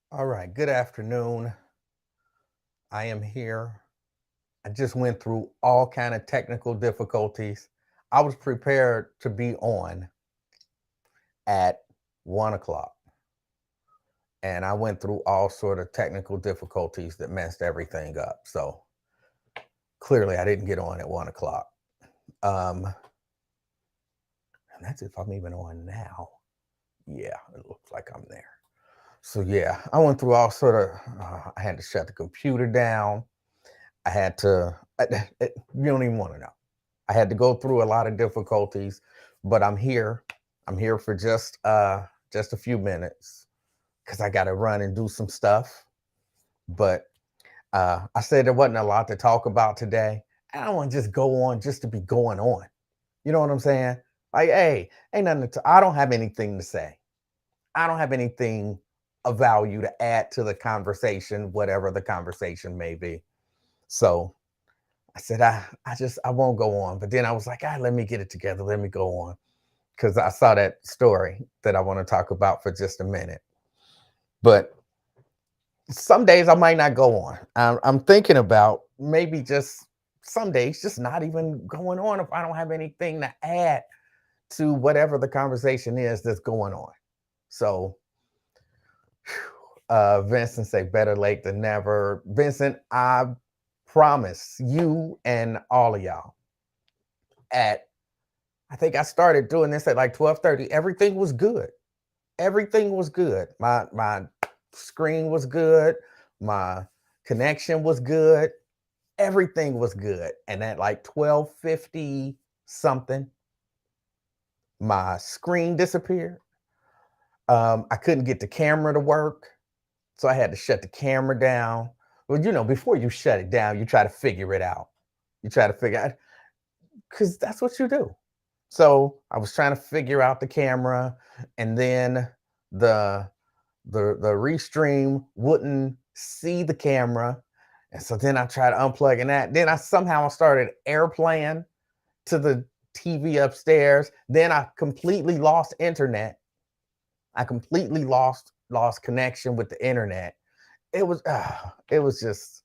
All right, good afternoon. I am here. I just went through all kind of technical difficulties. I was prepared to be on at 1 o'clock, and I went through all sort of technical difficulties that messed everything up. So clearly, I didn't get on at 1 o'clock. And that's if I'm even on now. Yeah, it looks like I'm there. So yeah, I went through all sort of. I had to shut the computer down. I had to. You don't even want to know. I had to go through a lot of difficulties, but I'm here. I'm here for just a few minutes because I got to run and do some stuff. But I said there wasn't a lot to talk about today. I don't want to just go on just to be going on. You know what I'm saying? Like, hey, ain't nothing. I don't have anything to say. I don't have anything of value to add to the conversation, whatever the conversation may be. So I said, I won't go on. But then I was like, let me get it together. Let me go on. Because I saw that story that I want to talk about for just a minute. But some days I might not go on. I'm thinking about maybe just some days just not even going on if I don't have anything to add to whatever the conversation is that's going on. So Vincent say better late than never. Vincent, I promise you and all of y'all at I think I started doing this at like 12:30. Everything was good. Everything was good. My screen was good. My connection was good. Everything was good. And at like 12:50 something, my screen disappeared. I couldn't get the camera to work, so I had to shut the camera down. Well, before you shut it down, you try to figure it out. You try to figure out because that's what you do. So I was trying to figure out the camera, and then the the restream wouldn't see the camera, and so then I tried unplugging that. Then I somehow started airplaying to the TV upstairs. Then I completely lost internet. I completely lost connection with the internet. It was just,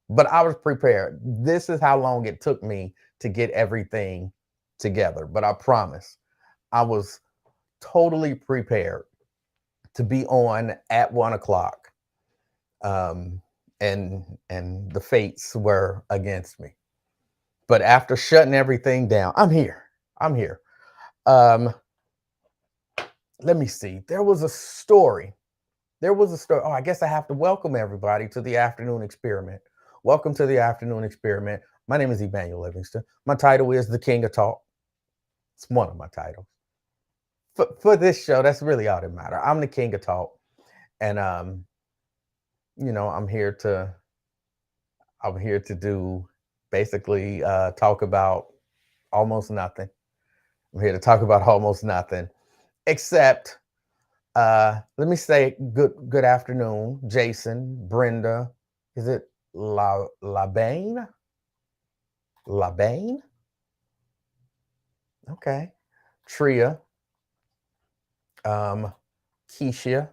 but I was prepared. This is how long it took me to get everything together. But I promise, I was totally prepared to be on at 1 o'clock. Um, and the fates were against me. But after shutting everything down, I'm here. I'm here. Um, Let me see. There was a story. There was a story. Oh, I guess I have to welcome everybody to the afternoon experiment. Welcome to the afternoon experiment. My name is Emanuel Livingston. My title is the King of Talk. It's one of my titles. For this show, that's really all that matters. I'm the King of Talk. And I'm here to do basically talk about almost nothing. I'm here to talk about almost nothing, except let me say good afternoon, Jason, Brenda. Is it Labane? Labane? Okay. Tria, um, Keisha,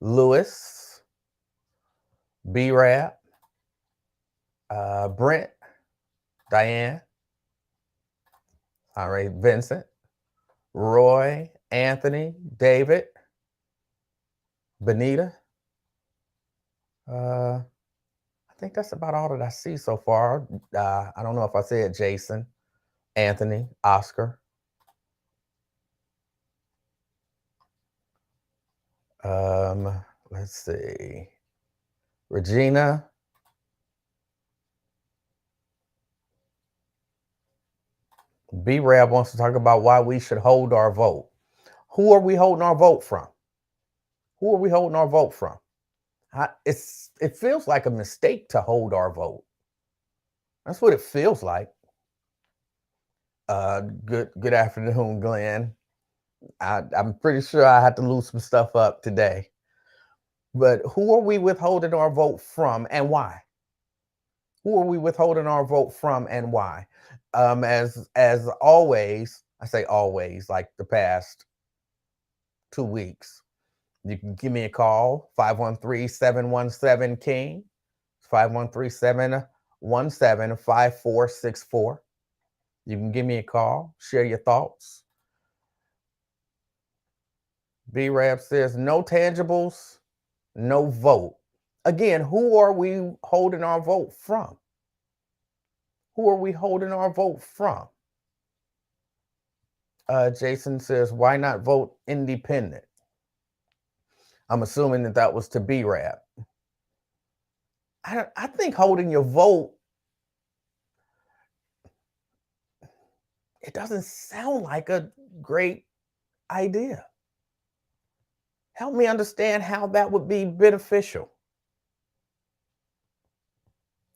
Lewis, B Rap, Brent, Diane, all right, Vincent, Roy, Anthony, David, Benita. I think that's about all that I see so far. I don't know if I said Jason, Anthony, Oscar. Let's see. Regina. B Rab wants to talk about why we should hold our vote. Who are we holding our vote from? Who are we holding our vote from? It feels like a mistake to hold our vote. That's what it feels like. Good afternoon, Glenn. I'm pretty sure I had to lose some stuff up today. But who are we withholding our vote from and why? Who are we withholding our vote from and why? As always, I say always, like the past 2 weeks, You can give me a call, 513-717-KING, 513-717-5464. You can give me a call, share your thoughts. B-Rab says, no tangibles, no vote. Again, who are we holding our vote from? Who are we holding our vote from? Jason says, why not vote independent? I'm assuming that was to B-Rab. I think holding your vote, it doesn't sound like a great idea. Help me understand how that would be beneficial.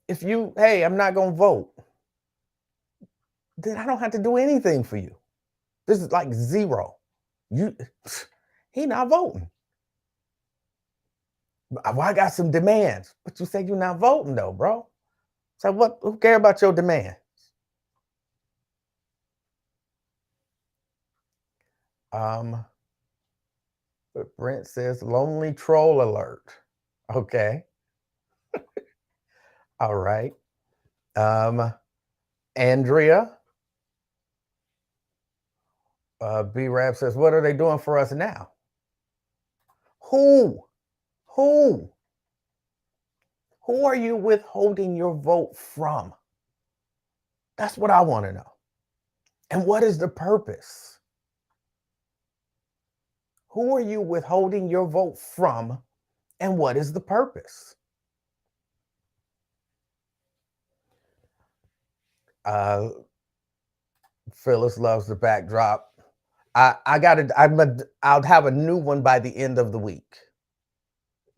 If you, hey, I'm not going to vote, then I don't have to do anything for you. This is like zero. He not voting. Well, I got some demands, but you said you're not voting though, bro. So what? Who care about your demands? But Brent says lonely troll alert. Okay. All right. Andrea. B-Rab says, what are they doing for us now? Who are you withholding your vote from? That's what I want to know. And what is the purpose? Who are you withholding your vote from? And what is the purpose? Phyllis loves the backdrop. I'll have a new one by the end of the week.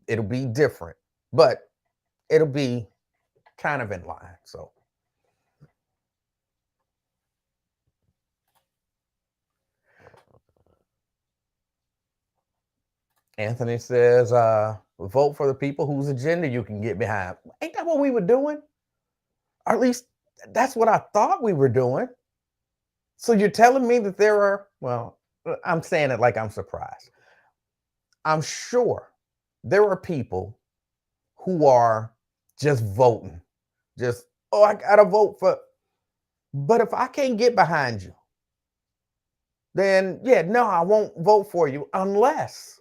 It'll be different, but it'll be kind of in line. So Anthony says, vote for the people whose agenda you can get behind. Ain't that what we were doing? Or at least that's what I thought we were doing. So you're telling me that there are, well, I'm saying it like I'm surprised. I'm sure there are people who are just voting. Just, oh, I got to vote for. But if I can't get behind you, then yeah, no, I won't vote for you unless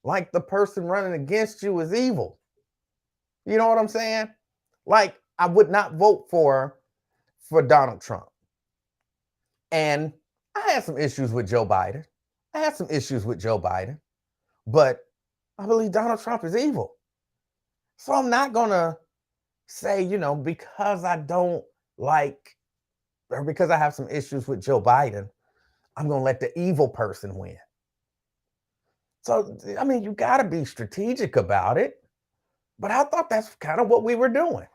like the person running against you is evil. You know what I'm saying? Like I would not vote for Donald Trump. And I had some issues with Joe Biden. But I believe Donald Trump is evil. So I'm not going to say, because I don't like, or because I have some issues with Joe Biden, I'm going to let the evil person win. So, I mean, you got to be strategic about it. But I thought that's kind of what we were doing.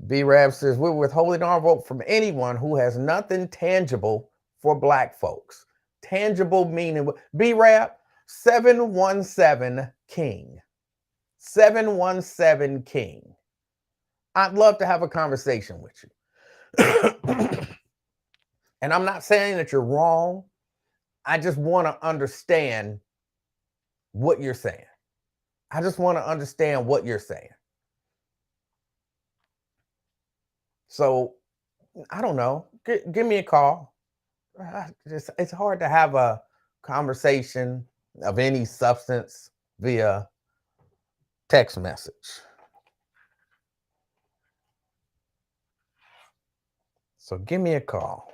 B-Rab says, we're withholding our vote from anyone who has nothing tangible for Black folks. Tangible meaning, B-Rab, 717-KING. 717-KING. I'd love to have a conversation with you. And I'm not saying that you're wrong. I just want to understand what you're saying. So, I don't know. Give me a call. It's hard to have a conversation of any substance via text message. So give me a call.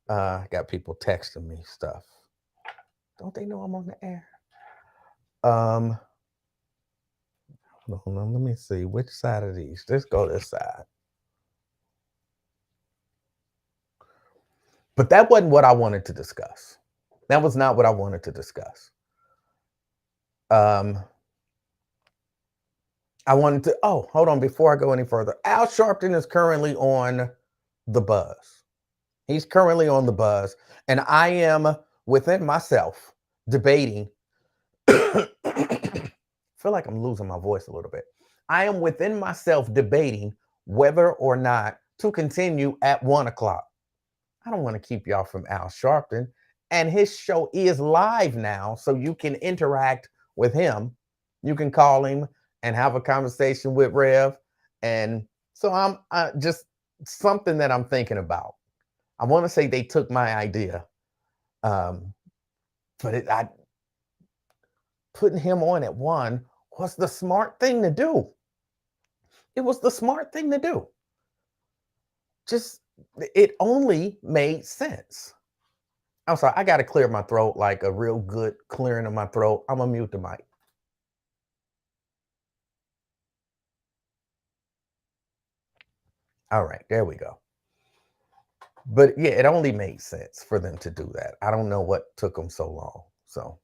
I got people texting me stuff. Don't they know I'm on the air? Hold on, let me see. Which side of these? Let's go this side. But that wasn't what I wanted to discuss. That was not what I wanted to discuss. I wanted to, hold on, before I go any further. Al Sharpton is currently on The Buzz. He's currently on The Buzz. And I am within myself debating. I feel like I'm losing my voice a little bit. I am within myself debating whether or not to continue at 1 o'clock. I don't want to keep y'all from Al Sharpton. And his show is live now, so you can interact with him. You can call him and have a conversation with Rev. And so I'm just something that I'm thinking about. I want to say they took my idea, but putting him on at 1 was the smart thing to do. It was the smart thing to do. Just, it only made sense. I'm sorry, I got to clear my throat, like a real good clearing of my throat. I'm going to mute the mic. All right, there we go. But yeah, it only made sense for them to do that. I don't know what took them so long. So,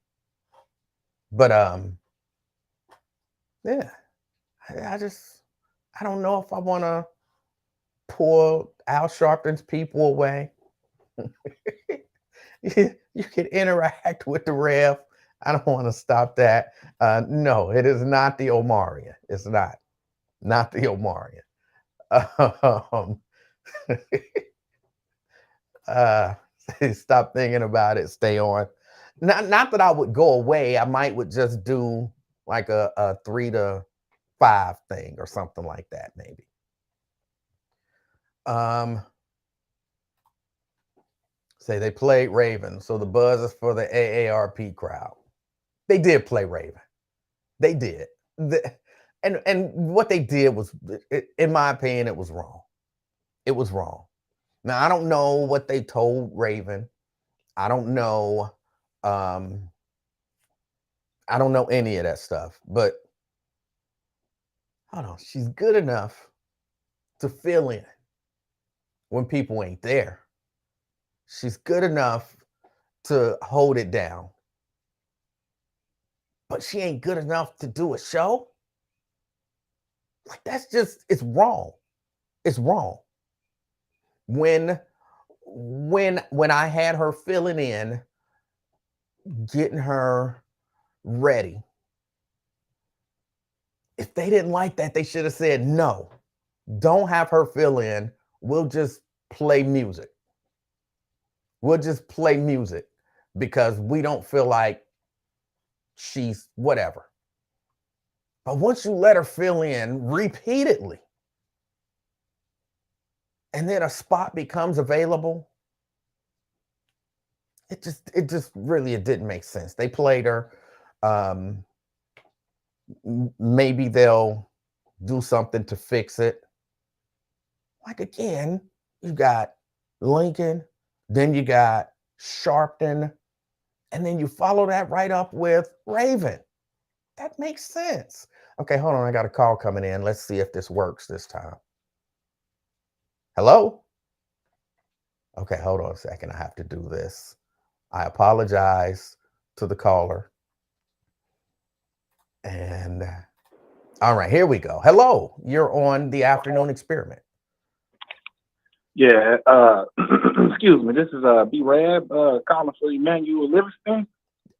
but yeah, I don't know if I want to pull Al Sharpton's people away. You can interact with the Rev. I don't want to stop that. No, it is not the Omarion. It's not the Omarion. Stop thinking about it. Stay on. Not that I would go away. I would just do like a 3 to 5 thing or something like that, maybe. Say they played Raven, so the buzz is for the AARP crowd. They did play Raven. They did. And what they did was, in my opinion, it was wrong. It was wrong. Now, I don't know what they told Raven. I don't know. I don't know any of that stuff. But hold on, she's good enough to fill in when people ain't there. She's good enough to hold it down. But she ain't good enough to do a show? Like, that's just, it's wrong. It's wrong. When I had her filling in, getting her ready, if they didn't like that, they should have said, no, don't have her fill in. We'll just play music. We'll just play music because we don't feel like she's whatever. But once you let her fill in repeatedly, and then a spot becomes available, it just really, it didn't make sense. They played her. Maybe they'll do something to fix it. Like, again, you got Lincoln, then you got Sharpton, and then you follow that right up with Raven. That makes sense. Okay, hold on. I got a call coming in. Let's see if this works this time. Hello? Okay, hold on a second. I have to do this. I apologize to the caller. And all right, here we go. Hello, you're on the Afternoon Experiment. Yeah, excuse me. This is B-Rab calling for Emanuel Livingston.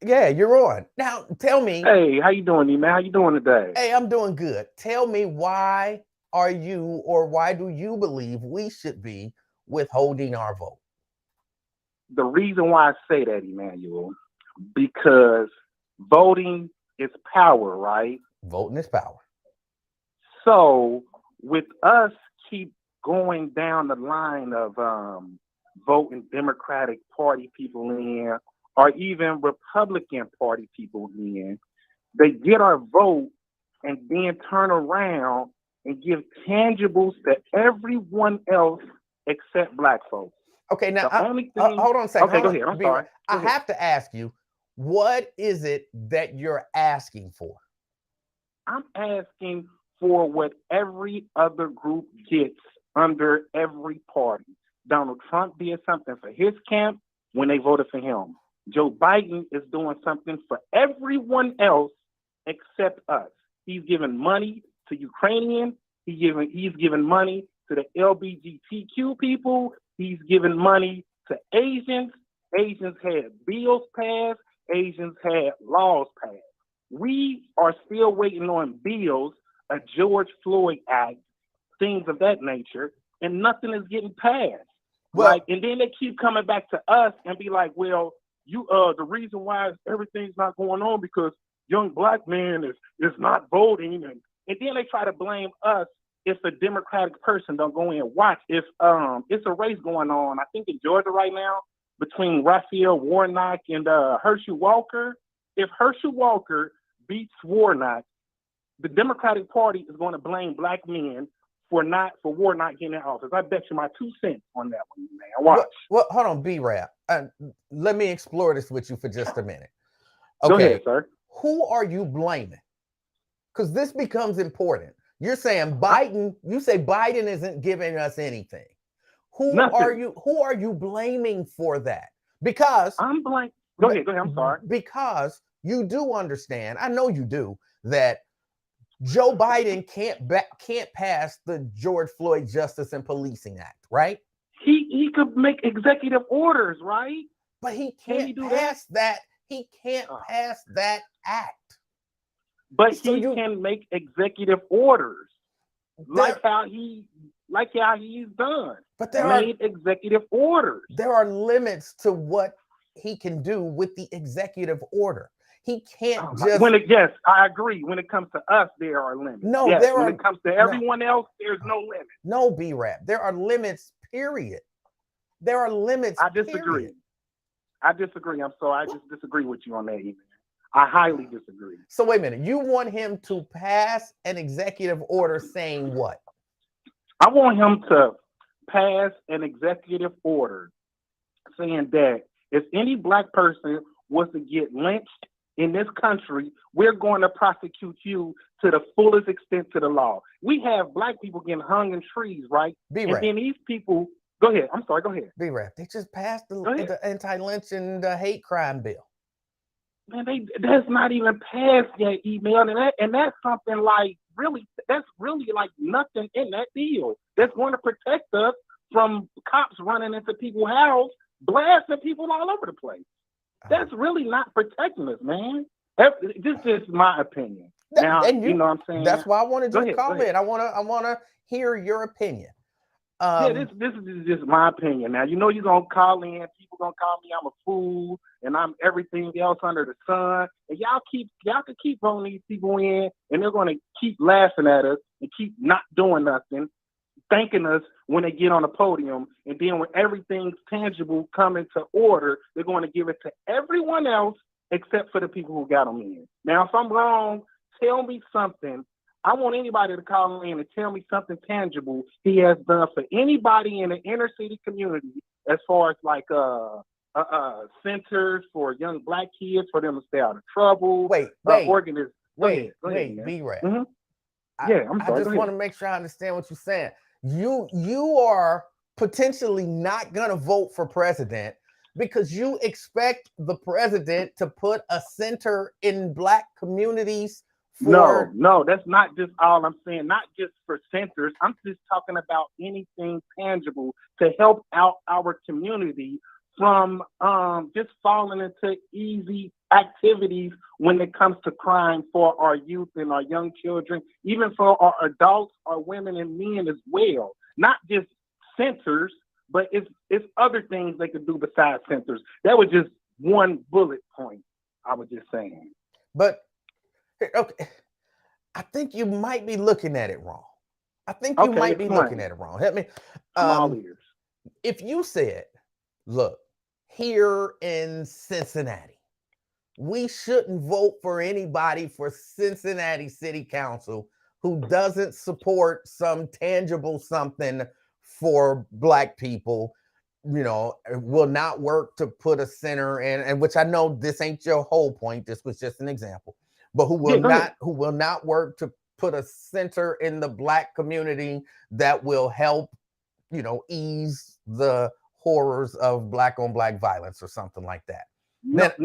Yeah, you're on. Now, tell me. Hey, how you doing, Eman? How you doing today? Hey, I'm doing good. Tell me, why are you, or why do you believe we should be withholding our vote? The reason why I say that, Emanuel, because voting is power, right? Voting is power. So with us keep going down the line of voting Democratic Party people in, or even Republican Party people in, they get our vote and then turn around and give tangibles to everyone else except Black folks. Okay, now hold on a second. Okay, go ahead. I'm sorry. I have to ask you, what is it that you're asking for? I'm asking for what every other group gets under every party. Donald Trump did something for his camp when they voted for him. Joe Biden is doing something for everyone else except us. He's giving money to Ukrainians. He's giving money to the LGBTQ people. He's giving money to Asians. Asians had bills passed. Asians had laws passed. We are still waiting on bills, a George Floyd Act, things of that nature. and nothing is getting passed. Well, Like, and then they keep coming back to us and be like, well, you the reason why everything's not going on because young black man is not voting, and then they try to blame us if a Democratic person don't go in and watch. If it's a race going on, I think in Georgia right now between Raphael Warnock and Herschel Walker. If Herschel Walker beats Warnock, the Democratic Party is going to blame black men for Warnock getting in office. I bet you my 2 cents on that one, man. Watch. Well, hold on, B-Rap. Let me explore this with you for just a minute. Go Okay, ahead, sir. who are you blaming? Because this becomes important. You're saying Biden. You say Biden isn't giving us anything. Nothing. Who are you blaming for that? Because I'm blaming. Go ahead. I'm sorry. Because you do understand. I know you do that. Joe Biden can't pass the George Floyd Justice and Policing Act, right? He could make executive orders, right? But he can't pass that. He can't pass that act. But so he can make executive orders, like how he's done. But made executive orders. There are limits to what he can do with the executive order. He can't just. Yes, I agree. When it comes to us, there are limits. No, yes, when it comes to everyone else, there's no limit. No, B-Rap. There are limits, period. There are limits. I disagree. Period. I disagree. I'm sorry. I just disagree with you on that, even. I highly disagree. So wait a minute. You want him to pass an executive order saying what? I want him to pass an executive order saying that if any black person was to get lynched in this country, we're going to prosecute you to the fullest extent to the law. We have black people getting hung in trees, right? B-Rap. And then these people, go ahead. I'm sorry, go ahead. B-Rap, they just passed the anti-lynch and hate crime bill. Man, that's not even passed yet, email, and that's something like that's really like nothing in that deal. That's going to protect us from cops running into people's house, blasting people all over the place. That's really not protecting us, man. This is my opinion. Now, you know what I'm saying? That's why I wanted you to call in. I want to hear your opinion. This is just my opinion. Now, you know you're going to call in. People going to call me I'm a fool and I'm everything else under the sun. And y'all can keep pulling these people in, and they're going to keep laughing at us and keep not doing nothing, thanking us when they get on the podium. And then when everything's tangible coming to order, they're going to give it to everyone else except for the people who got them in. Now, if I'm wrong, tell me something. I want anybody to call in and tell me something tangible he has done for anybody in the inner city community as far as like centers for young black kids for them to stay out of trouble. Wait, B-Rap. Mm-hmm. I'm sorry. I just want to make sure I understand what you're saying. You are potentially not going to vote for president because you expect the president to put a center in black communities. No, that's not just all I'm saying. Not just for centers. I'm just talking about anything tangible to help out our community from just falling into easy activities when it comes to crime for our youth and our young children, even for our adults, our women and men as well. Not just centers, but it's other things they could do besides centers. That was just one bullet point I was just saying. But okay, I think you might be looking at it wrong. Help me. All ears. If you said, look, here in Cincinnati, we shouldn't vote for anybody for Cincinnati City Council who doesn't support some tangible something for black people, will not work to put a center in, and which I know this ain't your whole point. This was just an example. But who will not work to put a center in the black community that will help, ease the horrors of black on black violence or something like that. Not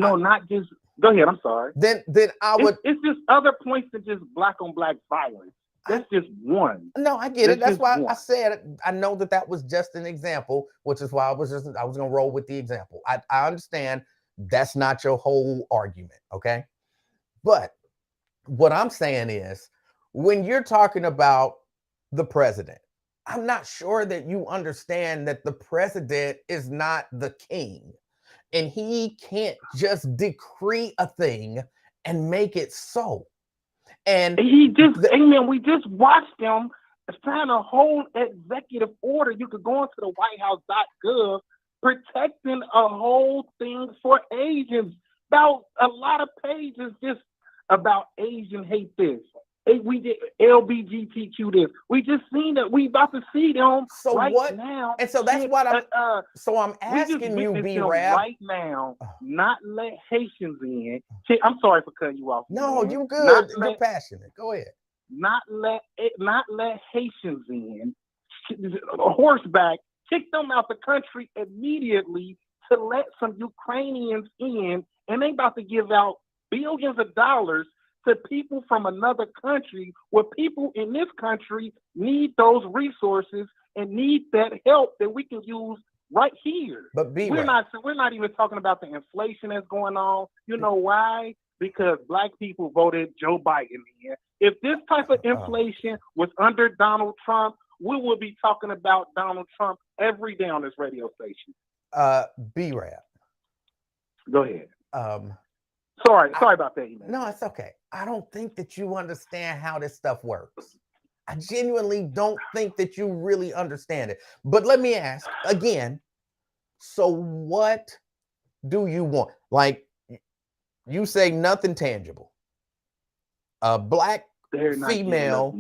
just. Go ahead. I'm sorry. Then I would. It's just other points than just black on black violence. That's just one. No, I get it. That's why I said I know that was just an example, which is why I was going to roll with the example. I understand that's not your whole argument, okay? But what I'm saying is, when you're talking about the president, I'm not sure that you understand that the president is not the king, and he can't just decree a thing and make it so. And He just, the, amen. We just watched him sign a whole executive order. You could go into the WhiteHouse.gov protecting a whole thing for Asians. About a lot of pages just about Asian hate this. We did LBGTQ this. We just seen that. We about to see them so right what? now. And so that's what I'm We just asking you, witnessed B them Rap. right now. Not let Haitians in. I'm sorry for cutting you off. No, man. you good. You're passionate. Go ahead. Not let Haitians in. Horseback, kick them out the country immediately to let some Ukrainians in, and they about to give out billions of dollars to people from another country where people in this country need those resources and need that help that we can use right here. But we're not even talking about the inflation that's going on. You know why? Because black people voted Joe Biden in. If this type of inflation was under Donald Trump, we would be talking about Donald Trump every day on this radio station. B-Rap. Go ahead. Sorry about that. Emanuel. No, it's okay. I don't think that you understand how this stuff works. I genuinely don't think that you really understand it. But let me ask again. So what do you want? Like, you say nothing tangible. A black female,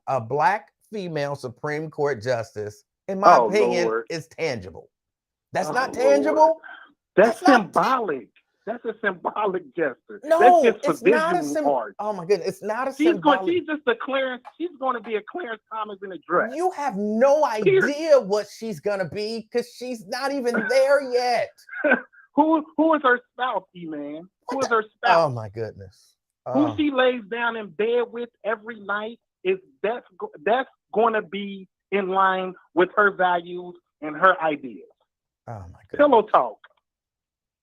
a black female Supreme Court justice, in my opinion, is tangible. That's not tangible. Lord. That's symbolic. That's a symbolic gesture. No, that's just it's not a art. Oh my goodness, it's not a symbolic. She's just a Clarence. She's going to be a Clarence Thomas in a dress. You have no idea what she's going to be because she's not even there yet. Who is her spouse, E-Man? Who is her spouse? Oh my goodness. Who she lays down in bed with every night that's going to be in line with her values and her ideas. Oh my goodness. Pillow talk.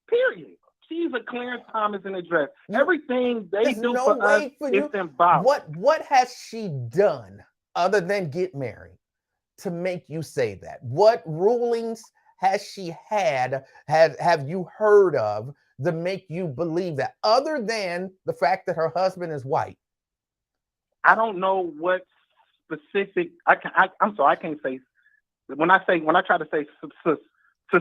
Period. She's a Clarence Thomas in a dress. Everything they do for us is symbolic. What has she done other than get married to make you say that? What rulings has she had? Have you heard of that make you believe that, other than the fact that her husband is white? I don't know what specific. I'm sorry, I can't say. When I try to say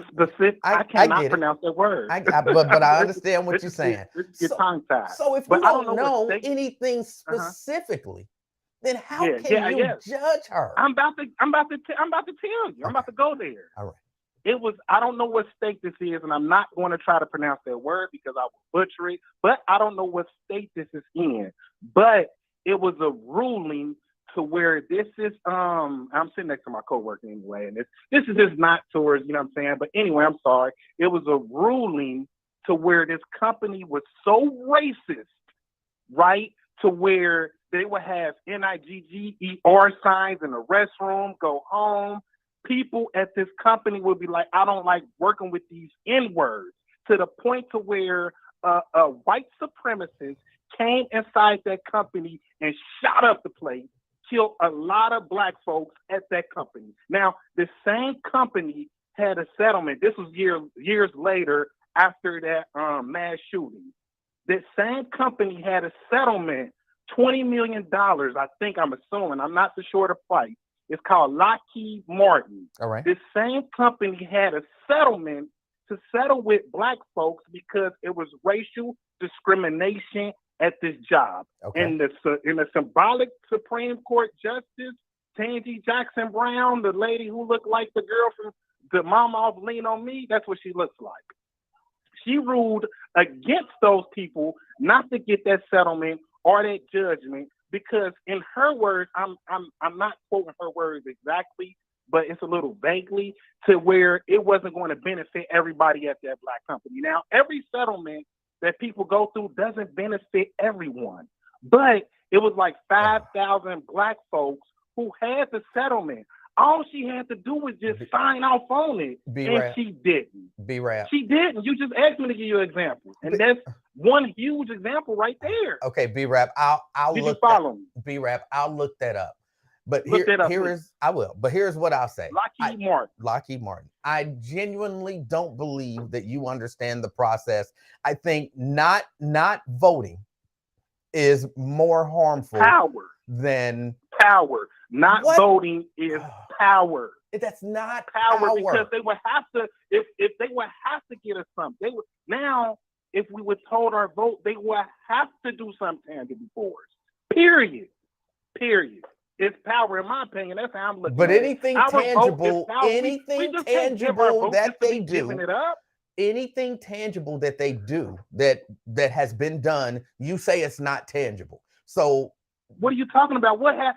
specific, I cannot pronounce that word. But I understand what you're saying. You're tongue tied. So if you don't know anything specifically, then how can you judge her? I'm about to tell you. I'm about to go there. All right. I don't know what state this is, and I'm not going to try to pronounce that word because I will butcher it, but I don't know what state this is in. But it was a ruling to where this is, I'm sitting next to my coworker anyway, and this is just not towards, you know what I'm saying? But anyway, I'm sorry. It was a ruling to where this company was so racist, right, to where they would have NIGGER signs in the restroom, go home. People at this company would be like, I don't like working with these N-words, to the point to where a white supremacist came inside that company and shot up the place, killed a lot of black folks at that company. Now, the same company had a settlement. This was years later after that mass shooting. The same company had a settlement, $20 million, I think, I'm assuming. I'm not so sure the price. It's called Lockheed Martin. All right. This same company had a settlement to settle with black folks because it was racial discrimination at this job. Okay. And in the symbolic Supreme Court Justice, Tangi Jackson Brown, the lady who looked like the girl from the Mama off Lean on Me, that's what she looks like. She ruled against those people not to get that settlement or that judgment, because in her words, I'm not quoting her words exactly, but it's a little vaguely, to where it wasn't going to benefit everybody at that black company. Now, every settlement that people go through doesn't benefit everyone, but it was like 5,000 black folks who had the settlement. All she had to do was just sign off on it, and she didn't. B-Rap. She didn't. You just asked me to give you an example, and that's one huge example right there. Okay, B-Rap. I'll Did look. You follow me? B-Rap. I'll look that up, But Look that up, here please. is I will. But here's what I'll say. Lockheed Martin. Lockheed Martin. I genuinely don't believe that you understand the process. I think not voting is more harmful Power. than Power. Not what? voting is power. That's not Power power. because they would have to if they would have to get us something. They would now if we withhold our vote, they would have to do something tangible for us. Period. Period. It's power, in my opinion. That's how I'm looking But at it. anything Our tangible, vote is power. anything We just can't give our tangible vote that just to they be giving do, it up. anything tangible that they do that has been done, you say it's not tangible. So what are you talking about? What has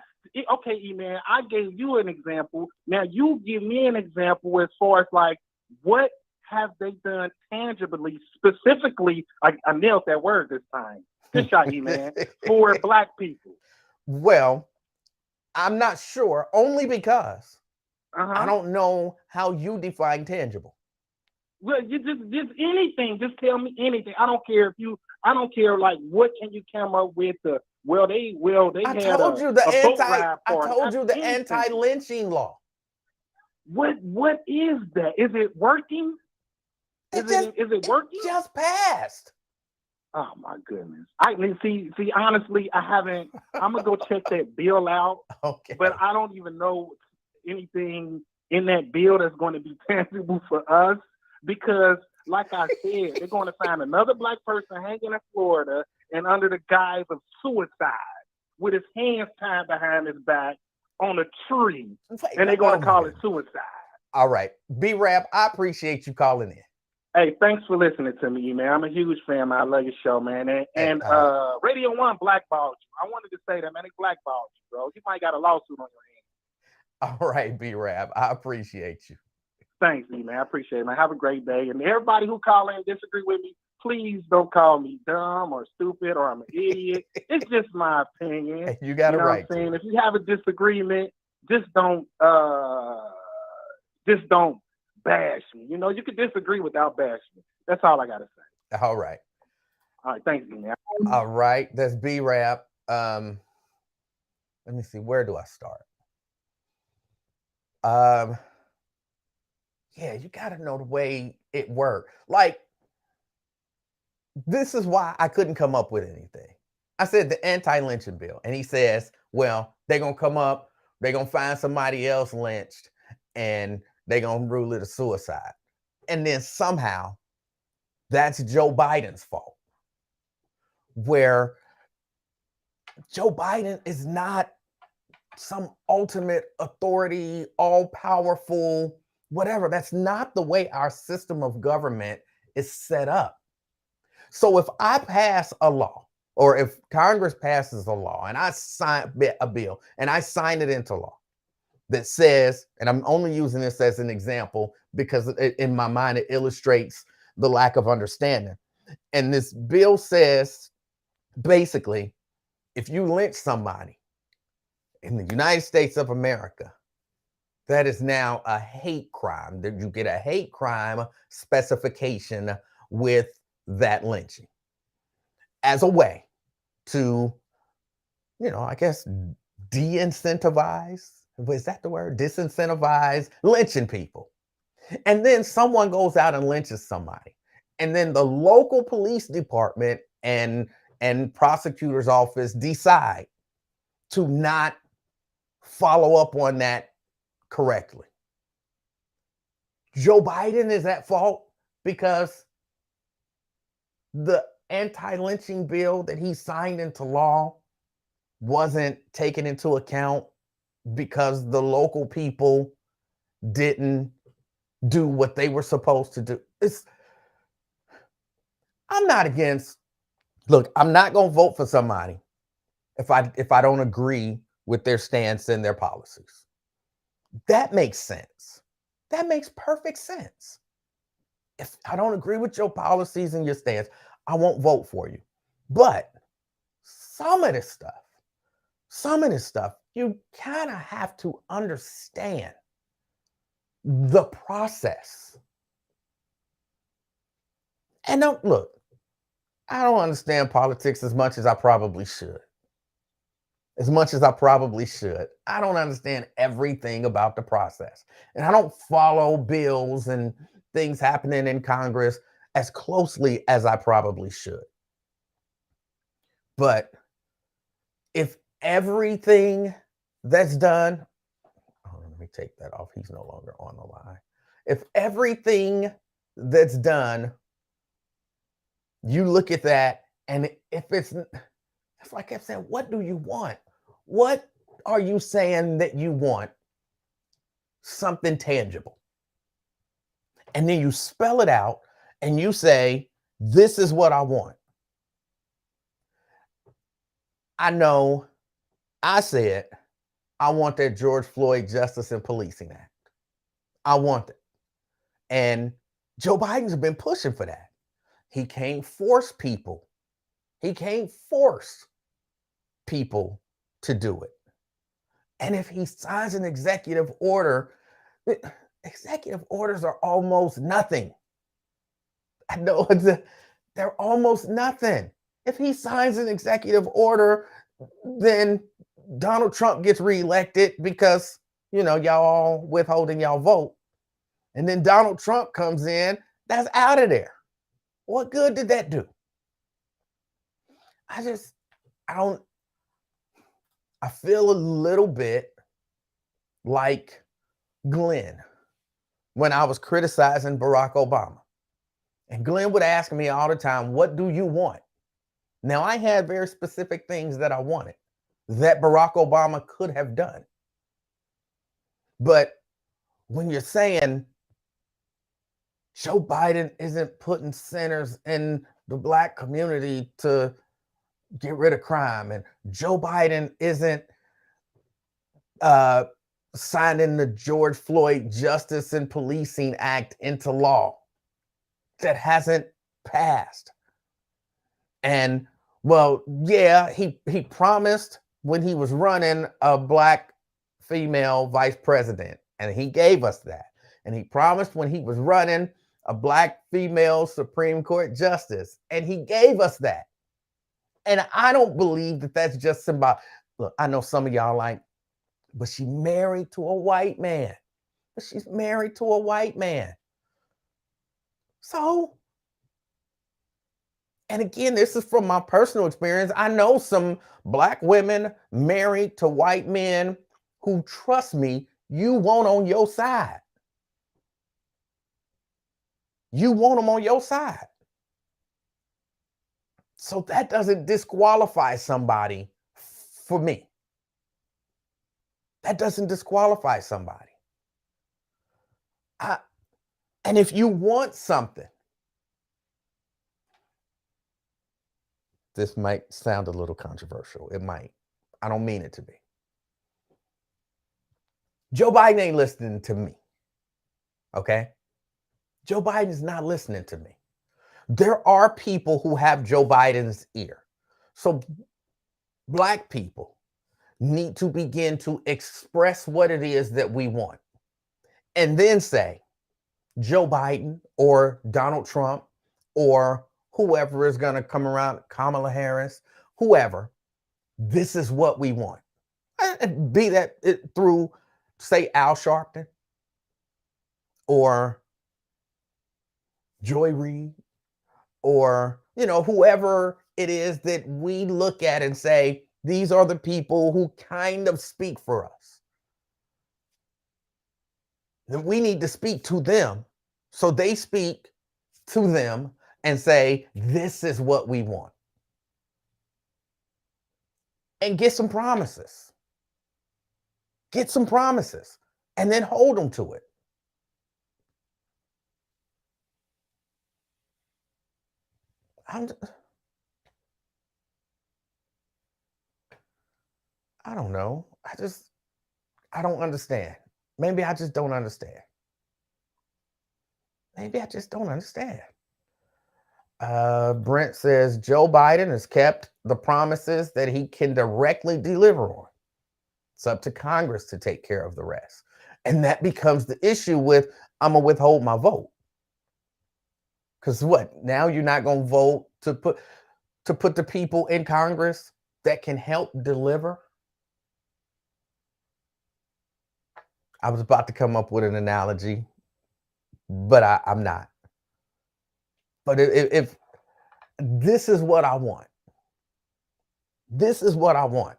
okay, E-Man, I gave you an example. Now you give me an example as far as like what have they done tangibly, specifically, I nailed that word this time. Good shot, E-Man, for Black people. Well, I'm not sure, only because I don't know how you define tangible. Well, you just anything. Just tell me anything. I don't care if you. I don't care like what can you come up with. They I had told you the anything. anti-lynching law. What is that? Is it working? Is it working? It just passed. Oh my goodness! I mean, see. Honestly, I haven't. I'm gonna go check that bill out. Okay. But I don't even know anything in that bill that's going to be tangible for us because, like I said, they're going to find another Black person hanging in Florida and under the guise of suicide with his hands tied behind his back on a tree, and they're going to call it suicide. All right, B-Rap, I appreciate you calling in. Hey, thanks for listening to me, man. I'm a huge fan, man. I love your show, man. And Radio 1 blackballed you. I wanted to say that, man. They blackballed you, bro. You might got a lawsuit on your hands. All right, B-Rap. I appreciate you. Thanks, man. I appreciate it, man. Have a great day. And everybody who call in and disagree with me, please don't call me dumb or stupid or I'm an idiot. It's just my opinion. You got it right. What I'm saying? If you have a disagreement, just don't bash me. You know, you can disagree without bashing me. That's all I gotta say. All right. All right, thanks, man. All right, that's B-Rap. Let me see, where do I start? Yeah, you gotta know the way it worked. Like, this is why I couldn't come up with anything. I said the anti-lynching bill, and he says, well, they're gonna come up, they're gonna find somebody else lynched, and they're gonna rule it a suicide. And then somehow that's Joe Biden's fault. Where Joe Biden is not some ultimate authority, all-powerful, whatever. That's not the way our system of government is set up. So if I pass a law, or if Congress passes a law and I sign a bill and I sign it into law that says, and I'm only using this as an example because in my mind it illustrates the lack of understanding. And this bill says, basically, if you lynch somebody in the United States of America, that is now a hate crime. That you get a hate crime specification with that lynching as a way to, I guess, de-incentivize. Is that the word? Disincentivize lynching people. And then someone goes out and lynches somebody. And then the local police department and prosecutor's office decide to not follow up on that correctly. Joe Biden is at fault because the anti-lynching bill that he signed into law wasn't taken into account because the local people didn't do what they were supposed to do. I'm not against, look, I'm not going to vote for somebody if I don't agree with their stance and their policies. That makes sense. That makes perfect sense. If I don't agree with your policies and your stance, I won't vote for you. But some of this stuff, you kind of have to understand the process. And look, I don't understand politics as much as I probably should. as much as I probably should. I don't understand everything about the process. And I don't follow bills and things happening in Congress as closely as I probably should. But if everything that's done, oh, let me take that off. He's no longer on the line. If everything that's done, you look at that, and if it's like I said, what do you want? What are you saying that you want? Something tangible. And then you spell it out and you say, this is what I want. I know I said, I want that George Floyd Justice and Policing Act. I want it. And Joe Biden's been pushing for that. He can't force people. He can't force people to do it. And if he signs an executive order, executive orders are almost nothing. I know they're almost nothing. If he signs an executive order, then Donald Trump gets reelected because, y'all all withholding y'all vote. And then Donald Trump comes in, that's out of there. What good did that do? I feel a little bit like Glenn when I was criticizing Barack Obama. And Glenn would ask me all the time, what do you want? Now, I had very specific things that I wanted that Barack Obama could have done. But when you're saying Joe Biden isn't putting centers in the Black community to get rid of crime, and Joe Biden isn't signing the George Floyd Justice and Policing Act into law that hasn't passed. And well, yeah, he promised when he was running a Black female vice president, and he gave us that. And he promised when he was running a Black female Supreme Court justice, and he gave us that. And I don't believe that that's just somebody. Look, I know some of y'all like, but she's married to a white man. But she's married to a white man. So, and again, this is from my personal experience. I know some Black women married to white men who, trust me, you want on your side. You want them on your side. So that doesn't disqualify somebody for me. That doesn't disqualify somebody. And if you want something, this might sound a little controversial. It might. I don't mean it to be. Joe Biden ain't listening to me. Okay? Joe Biden is not listening to me. There are people who have Joe Biden's ear. So Black people need to begin to express what it is that we want. And then say, Joe Biden or Donald Trump or whoever is going to come around, Kamala Harris, whoever, this is what we want. Be that through, say, Al Sharpton or Joy Reid or, whoever it is that we look at and say, these are the people who kind of speak for us. Then we need to speak to them so they speak to them and say, this is what we want. And get some promises. Get some promises and then hold them to it. I don't know. I don't understand. Maybe I just don't understand. Maybe I just don't understand. Brent says Joe Biden has kept the promises that he can directly deliver on. It's up to Congress to take care of the rest. And that becomes the issue with, I'm going to withhold my vote. Because what? Now you're not going to vote to put the people in Congress that can help deliver? I was about to come up with an analogy, but I'm not. But if this is what I want, this is what I want.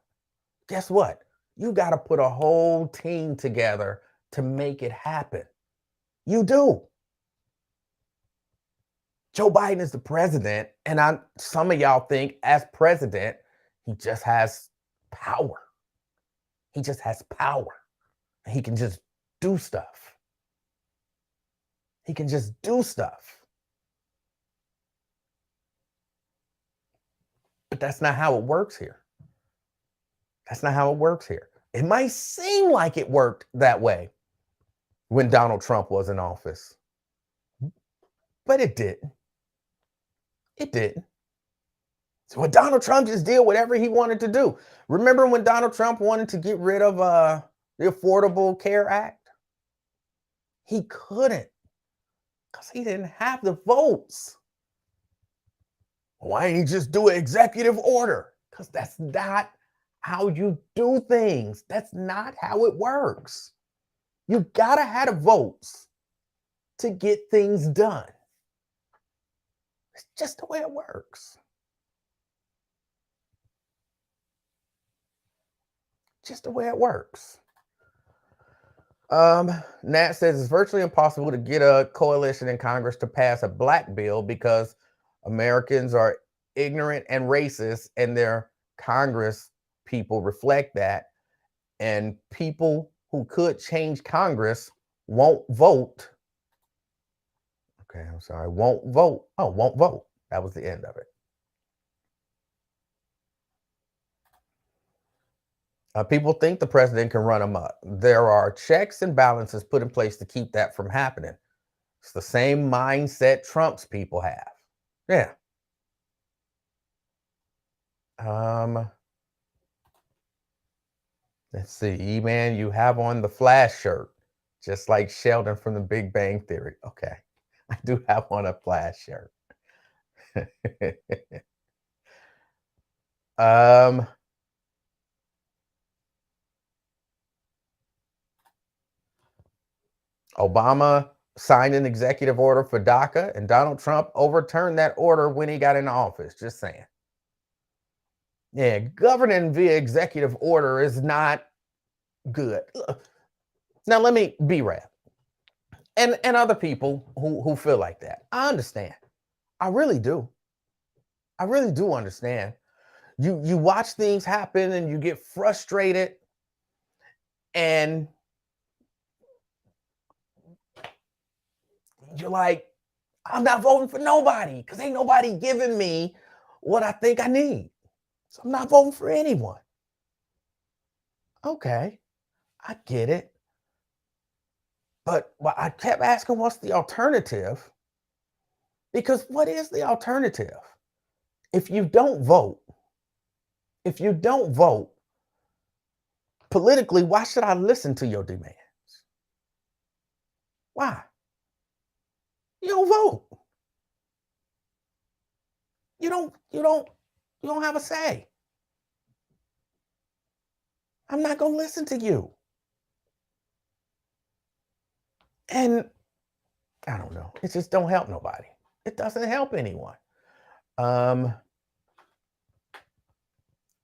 Guess what? You got to put a whole team together to make it happen. You do. Joe Biden is the president, and some of y'all think as president, he just has power. He just has power. He can just do stuff. He can just do stuff. But that's not how it works here. That's not how it works here. It might seem like it worked that way when Donald Trump was in office, but it didn't. It didn't. So when Donald Trump just did whatever he wanted to do. Remember when Donald Trump wanted to get rid of the Affordable Care Act? He couldn't because he didn't have the votes. Why didn't he just do an executive order? Because that's not how you do things. That's not how it works. You gotta have the votes to get things done. It's just the way it works. Just the way it works. Nat says it's virtually impossible to get a coalition in Congress to pass a black bill because Americans are ignorant and racist, and their Congress people reflect that. And people who could change Congress won't vote. Okay, I'm sorry, won't vote. Oh, won't vote. That was the end of it. People think the president can run amok. There are checks and balances put in place to keep that from happening. It's the same mindset Trump's people have. Yeah. Let's see. E-Man, you have on the Flash shirt, just like Sheldon from the Big Bang Theory. Okay. I do have on a Flash shirt. Obama signed an executive order for DACA, and Donald Trump overturned that order when he got into office. Just saying. Yeah, governing via executive order is not good. Now, let me be rap. And other people who feel like that. I understand. I really do. I really do understand. You watch things happen and you get frustrated, and you're like, I'm not voting for nobody because ain't nobody giving me what I think I need. So I'm not voting for anyone. Okay, I get it. But I kept asking, what's the alternative? Because what is the alternative? If you don't vote, politically, why should I listen to your demands? Why? You don't vote. You don't have a say. I'm not going to listen to you. And I don't know. It just don't help nobody. It doesn't help anyone. I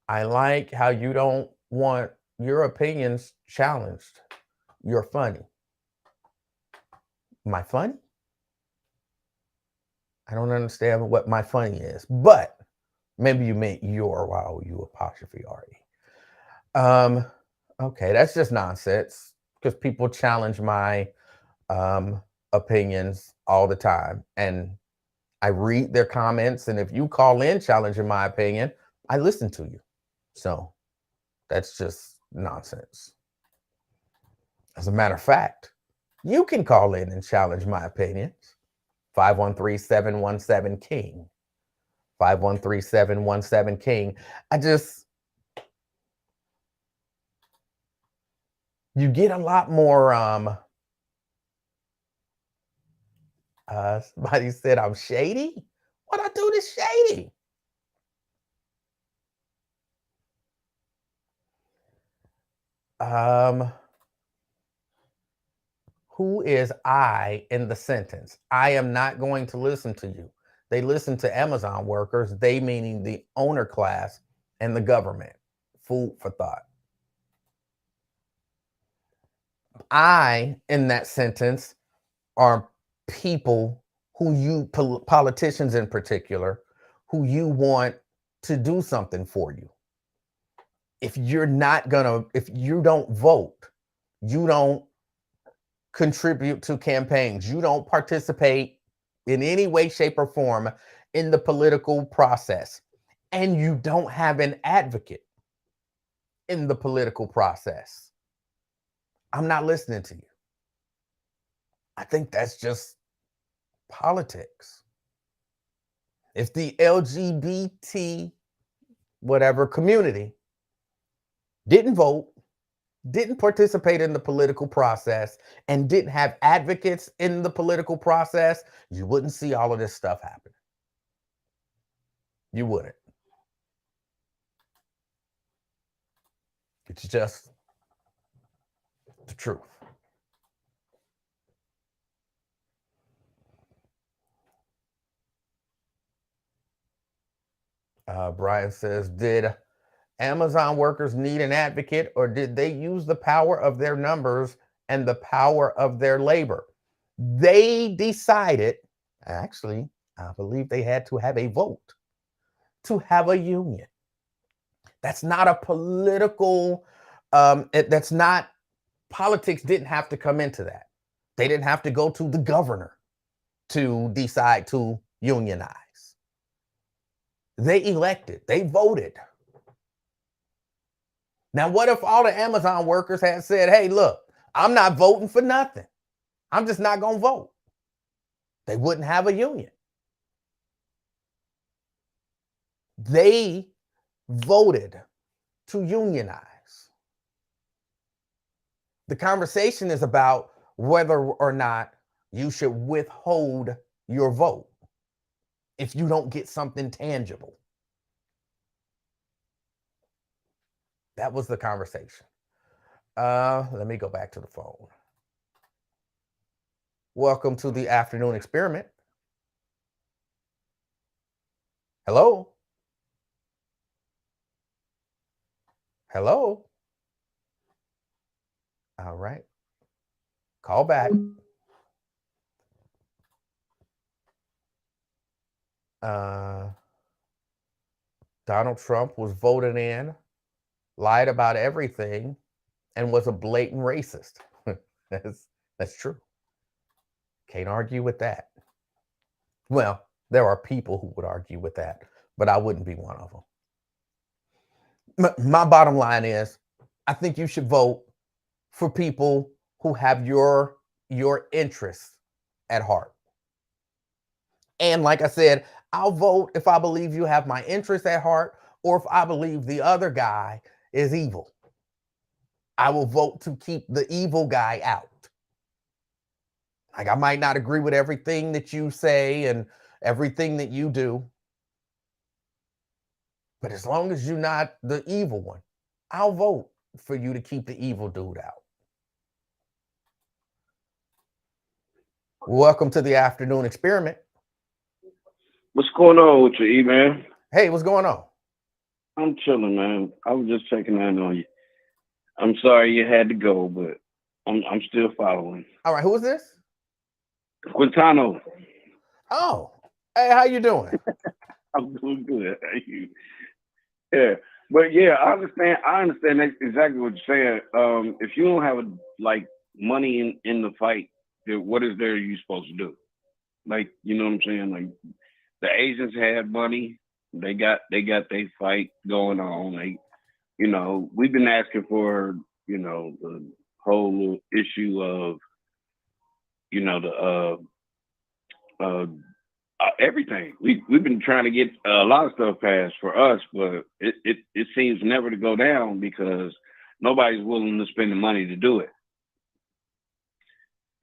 like how you don't want your opinions challenged. You're funny. My funny? I don't understand what my funny is, but maybe you meant your while you apostrophe re. Okay, that's just nonsense because people challenge my opinions all the time, and I read their comments, and if you call in challenging my opinion, I listen to you. So that's just nonsense. As a matter of fact, you can call in and challenge my opinions. 513-717-KING. 513-717-KING. You get a lot more, somebody said I'm shady. What I do that's shady? Who is I in the sentence? I am not going to listen to you. They listen to Amazon workers, they meaning the owner class and the government. Food for thought. I in that sentence are people who you, politicians in particular, who you want to do something for you. If you're not gonna, if you don't vote, you don't contribute to campaigns, you don't participate in any way, shape, or form in the political process, and you don't have an advocate in the political process, I'm not listening to you. I think that's just politics. If the LGBT whatever community didn't vote, didn't participate in the political process, and didn't have advocates in the political process, you wouldn't see all of this stuff happen. You wouldn't. It's just the truth. Brian says, did Amazon workers need an advocate, or did they use the power of their numbers and the power of their labor? They decided, actually, I believe they had to have a vote to have a union. That's not a political, that's not, politics didn't have to come into that. They didn't have to go to the governor to decide to unionize. They elected, they voted. Now, what if all the Amazon workers had said, hey, look, I'm not voting for nothing. I'm just not going to vote. They wouldn't have a union. They voted to unionize. The conversation is about whether or not you should withhold your vote if you don't get something tangible. That was the conversation. Let me go back to the phone. Welcome to the afternoon experiment. Hello? Hello? All right. Call back. Donald Trump was voted in, lied about everything, and was a blatant racist. That's true. Can't argue with that. Well, there are people who would argue with that, but I wouldn't be one of them. My bottom line is, I think you should vote for people who have your interests at heart. And like I said, I'll vote if I believe you have my interests at heart, or if I believe the other guy is evil. I will vote to keep the evil guy out. Like, I might not agree with everything that you say and everything that you do, but as long as you're not the evil one, I'll vote for you to keep the evil dude out. Welcome to the afternoon experiment. What's going on with you, E, man? Hey, what's going on? I'm chilling, man. I was just checking in on you. I'm sorry you had to go, but I'm still following. All right, who is this? Quintano. Oh, hey, how you doing? I'm doing good. Thank you. Yeah, but yeah, I understand that's exactly what you're saying. If you don't have like money in the fight, then what is there you supposed to do? Like, you know what I'm saying? Like, the Asians had money. They got their fight going on. We've been asking for, the whole issue of, everything. We've been trying to get a lot of stuff passed for us, but it seems never to go down because nobody's willing to spend the money to do it.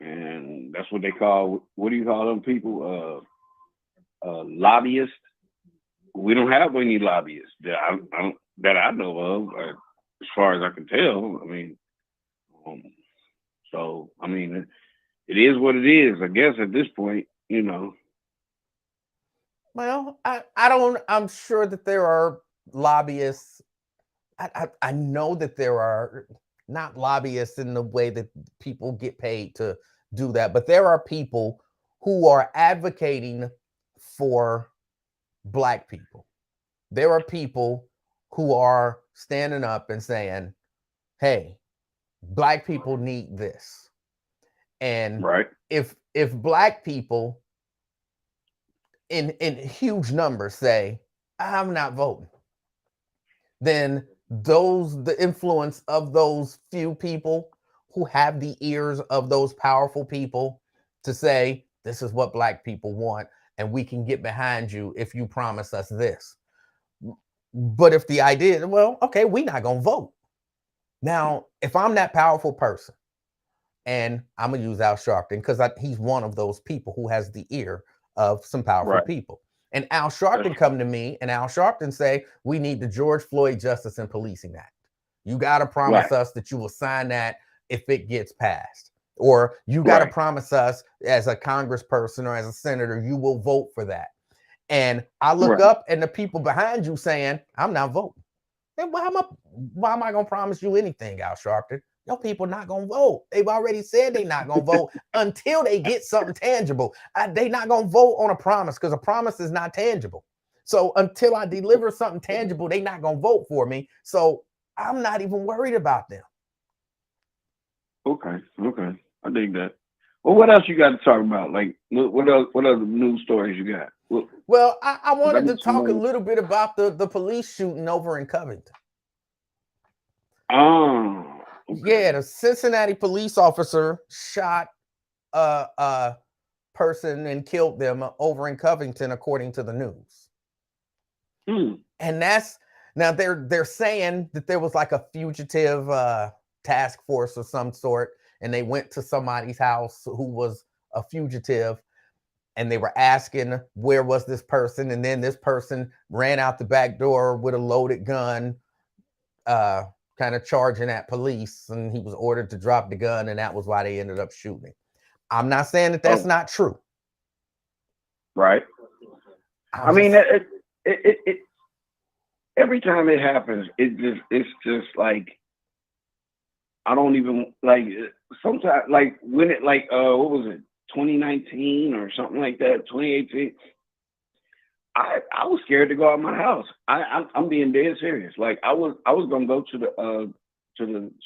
And that's what they call, what do you call them people? Lobbyists. We don't have any lobbyists that I know of, as far as I can tell. I mean, it is what it is. I guess at this point, Well, I don't. I'm sure that there are lobbyists. I know that there are not lobbyists in the way that people get paid to do that, but there are people who are advocating for Black people. There are people who are standing up and saying, hey, Black people need this. And right, if Black people in huge numbers say, I'm not voting, then the influence of those few people who have the ears of those powerful people to say, this is what Black people want, and we can get behind you if you promise us this. But if the idea, well, okay, we're not going to vote. Now, if I'm that powerful person, and I'm going to use Al Sharpton because he's one of those people who has the ear of some powerful right. people. And Al Sharpton come to me and Al Sharpton say, we need the George Floyd Justice and Policing Act. You got to promise us that you will sign that if it gets passed. Or you got to promise us as a congressperson or as a senator, you will vote for that. And I look up and the people behind you saying, I'm not voting. Then why am I going to promise you anything, Al Sharpton? Your people not going to vote. They've already said they're not going to vote until they get something tangible. They not going to vote on a promise because a promise is not tangible. So until I deliver something tangible, they not going to vote for me. So I'm not even worried about them. Okay. I dig that. Well, what else you got to talk about? Like, what other news stories you got? Well, I wanted to talk a little bit about the police shooting over in Covington. Oh. Okay. Yeah, the Cincinnati police officer shot a person and killed them over in Covington, according to the news. And that's now they're saying that there was like a fugitive task force of some sort, and they went to somebody's house who was a fugitive, and they were asking where was this person, and then this person ran out the back door with a loaded gun, kind of charging at police, and he was ordered to drop the gun, and that was why they ended up shooting. I'm not saying that that's not true. Right. I mean, it every time it happens, it's just like, I don't even like, sometimes like when it like what was it, 2019 or something like that, 2018. I was scared to go out of my house. I'm being dead serious. Like I was gonna go to the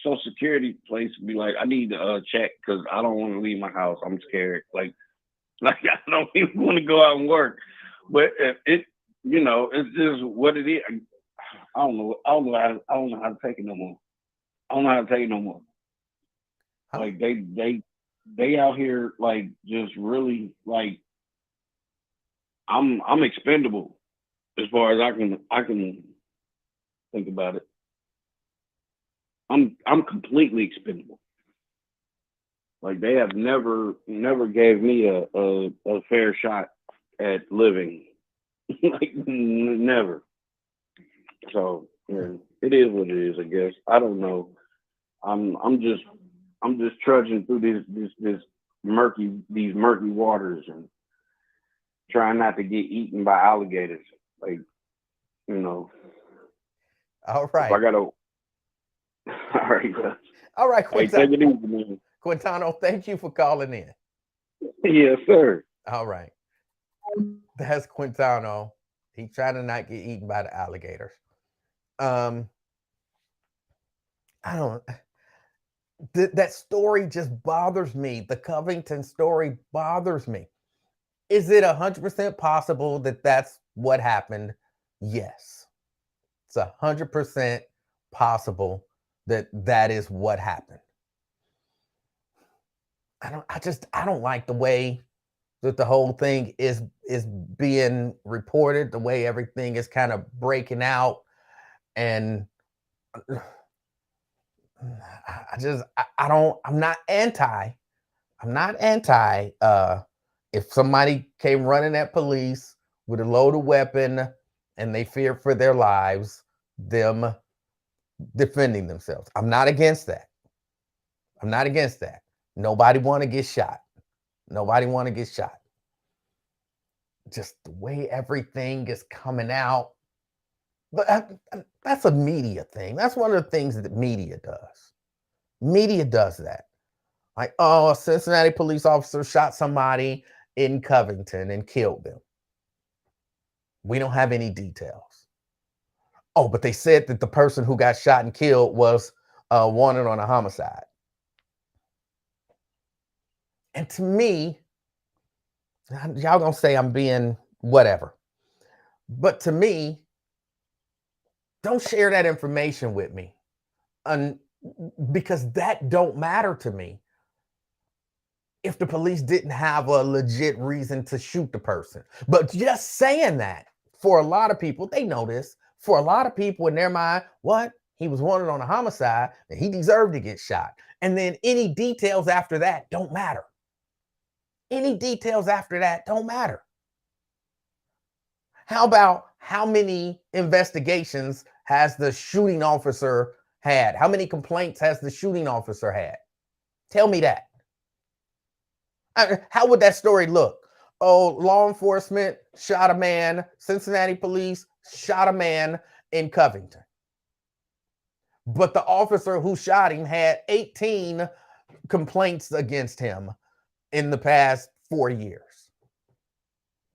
Social Security place and be like, I need to check because I don't want to leave my house. I'm scared. Like I don't even want to go out and work. But it's just what it is. I don't know how to take it no more. Like they out here like just really like, I'm expendable as far as I can think about it. I'm completely expendable. Like they have never gave me a fair shot at living. Like never. So yeah, it is what it is, I guess. I don't know. I'm just trudging through these murky waters and trying not to get eaten by alligators. Like, All right. I gotta. All right. All right, Quintano. Hey, take it easy, man. Quintano, thank you for calling in. Yes, sir. All right. That's Quintano. He's trying to not get eaten by the alligators. I don't. That story just bothers me. The Covington story bothers me. Is it 100% possible that that's what happened? Yes. It's 100% possible that that is what happened. I don't like the way that the whole thing is being reported, the way everything is kind of breaking out. And I'm not anti if somebody came running at police with a loaded weapon and they fear for their lives, them defending themselves. I'm not against that. Nobody want to get shot. Nobody want to get shot. Just the way everything is coming out. But that's a media thing. That's one of the things that media does. Media does that. Like, oh, a Cincinnati police officer shot somebody in Covington and killed them. We don't have any details. Oh, but they said that the person who got shot and killed was wanted on a homicide. And to me, y'all gonna say I'm being whatever. But to me, don't share that information with me. Because that don't matter to me if the police didn't have a legit reason to shoot the person. But just saying that, for a lot of people, they know this. For a lot of people in their mind, what? He was wanted on a homicide and he deserved to get shot. And then any details after that don't matter. Any details after that don't matter. How about how many investigations has the shooting officer had? How many complaints has the shooting officer had? Tell me that. How would that story look? Oh, law enforcement shot a man, Cincinnati police shot a man in Covington. But the officer who shot him had 18 complaints against him in the past 4 years.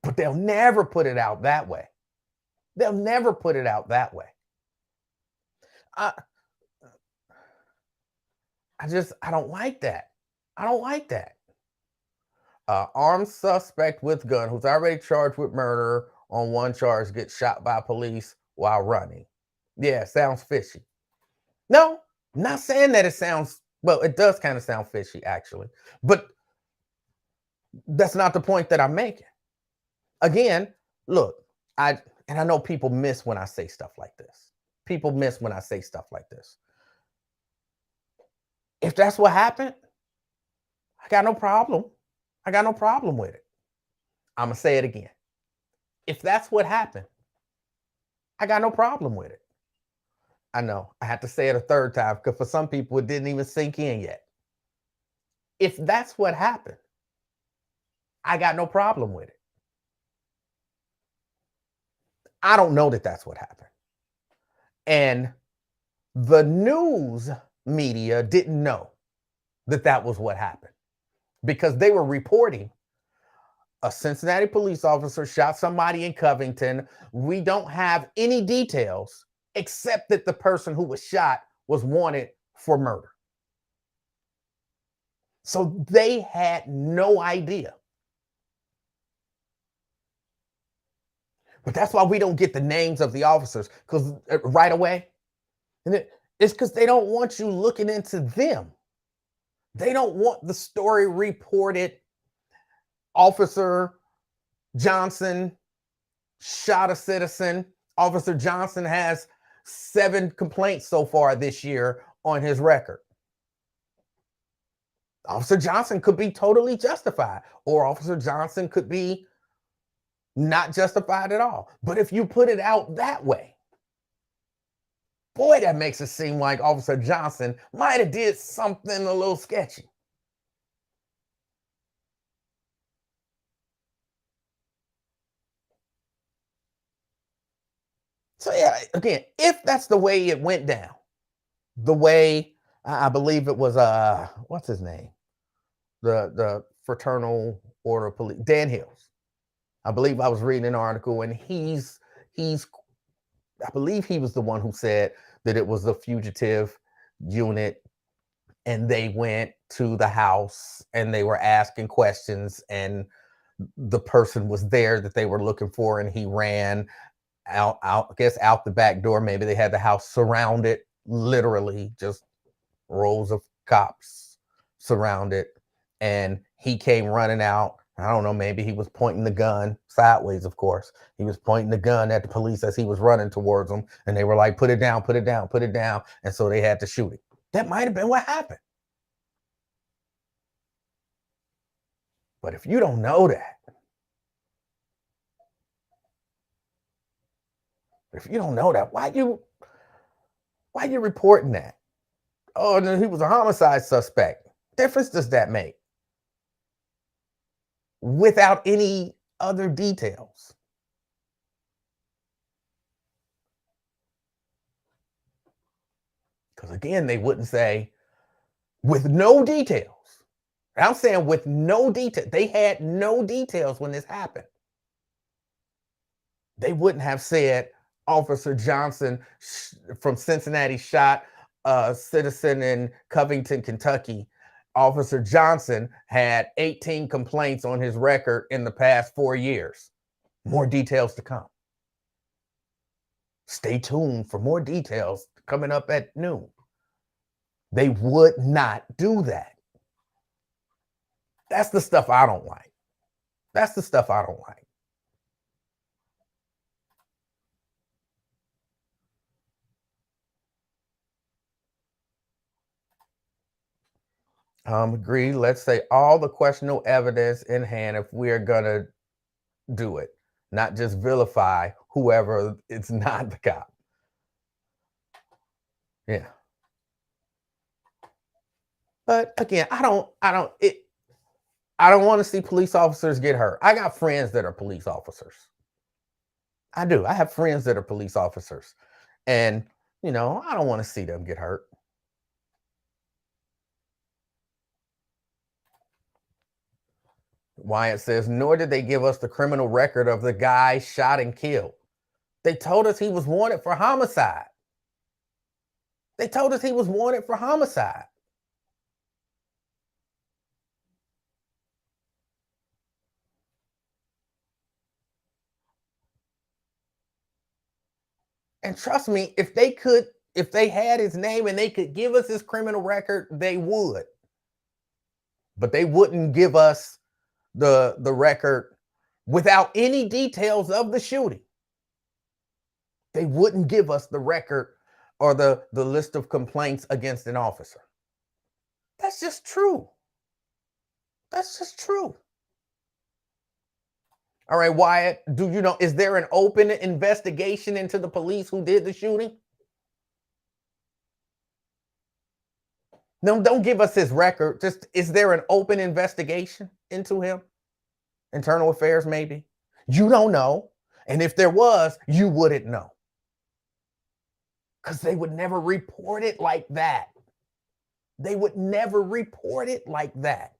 But they'll never put it out that way. They'll never put it out that way. I don't like that. I don't like that. Armed suspect with gun who's already charged with murder on one charge gets shot by police while running. Yeah, sounds fishy. No, not saying that it sounds, well, it does kind of sound fishy actually, but that's not the point that I'm making. Again, look, I know people miss when I say stuff like this. People miss when I say stuff like this. If that's what happened, I got no problem. I got no problem with it. I'm going to say it again. If that's what happened, I got no problem with it. I know I had to say it a third time because for some people it didn't even sink in yet. If that's what happened, I got no problem with it. I don't know that that's what happened. And the news media didn't know that that was what happened because they were reporting a Cincinnati police officer shot somebody in Covington. We don't have any details except that the person who was shot was wanted for murder. So they had no idea. But that's why we don't get the names of the officers because right away. And it's because they don't want you looking into them. They don't want the story reported. Officer Johnson shot a citizen. Officer Johnson has 7 complaints so far this year on his record. Officer Johnson could be totally justified, or Officer Johnson could be not justified at all. But if you put it out that way, boy, that makes it seem like Officer Johnson might have did something a little sketchy. So yeah, again, if that's the way it went down, the way I believe it was what's his name? The Fraternal Order of Police, Dan Hills. I believe I was reading an article and he's I believe he was the one who said that it was the fugitive unit and they went to the house and they were asking questions and the person was there that they were looking for and he ran out, I guess out the back door. Maybe they had the house surrounded, literally just rows of cops surrounded, and he came running out. I don't know, maybe he was pointing the gun sideways, of course. He was pointing the gun at the police as he was running towards them, and they were like, put it down, put it down, put it down. And so they had to shoot him. That might have been what happened. But if you don't know that, why you reporting that? Oh, no, he was a homicide suspect. Difference does that make? without any other details. Because again, they wouldn't say with no details. I'm saying with no detail. They had no details when this happened. They wouldn't have said Officer Johnson from Cincinnati shot a citizen in Covington, Kentucky. Officer Johnson had 18 complaints on his record in the past 4 years. More details to come. Stay tuned for more details coming up at noon. They would not do that. That's the stuff I don't like. That's the stuff I don't like. Agree. Let's say all the questionable evidence in hand if we're gonna do it, not just vilify whoever it's not the cop. Yeah. But again, I don't want to see police officers get hurt. I got friends that are police officers. I do. I have friends that are police officers. And, I don't want to see them get hurt. Wyatt says, nor did they give us the criminal record of the guy shot and killed. They told us he was wanted for homicide. They told us he was wanted for homicide. And trust me, if they had his name and they could give us his criminal record, they would. But they wouldn't give us the record without any details of the shooting. They wouldn't give us the record or the list of complaints against an officer. That's just true. That's just true. All right, Wyatt, is there an open investigation into the police who did the shooting? No, don't give us his record. Just, is there an open investigation into him? Internal affairs, maybe? You don't know. And if there was, you wouldn't know. Because they would never report it like that. They would never report it like that.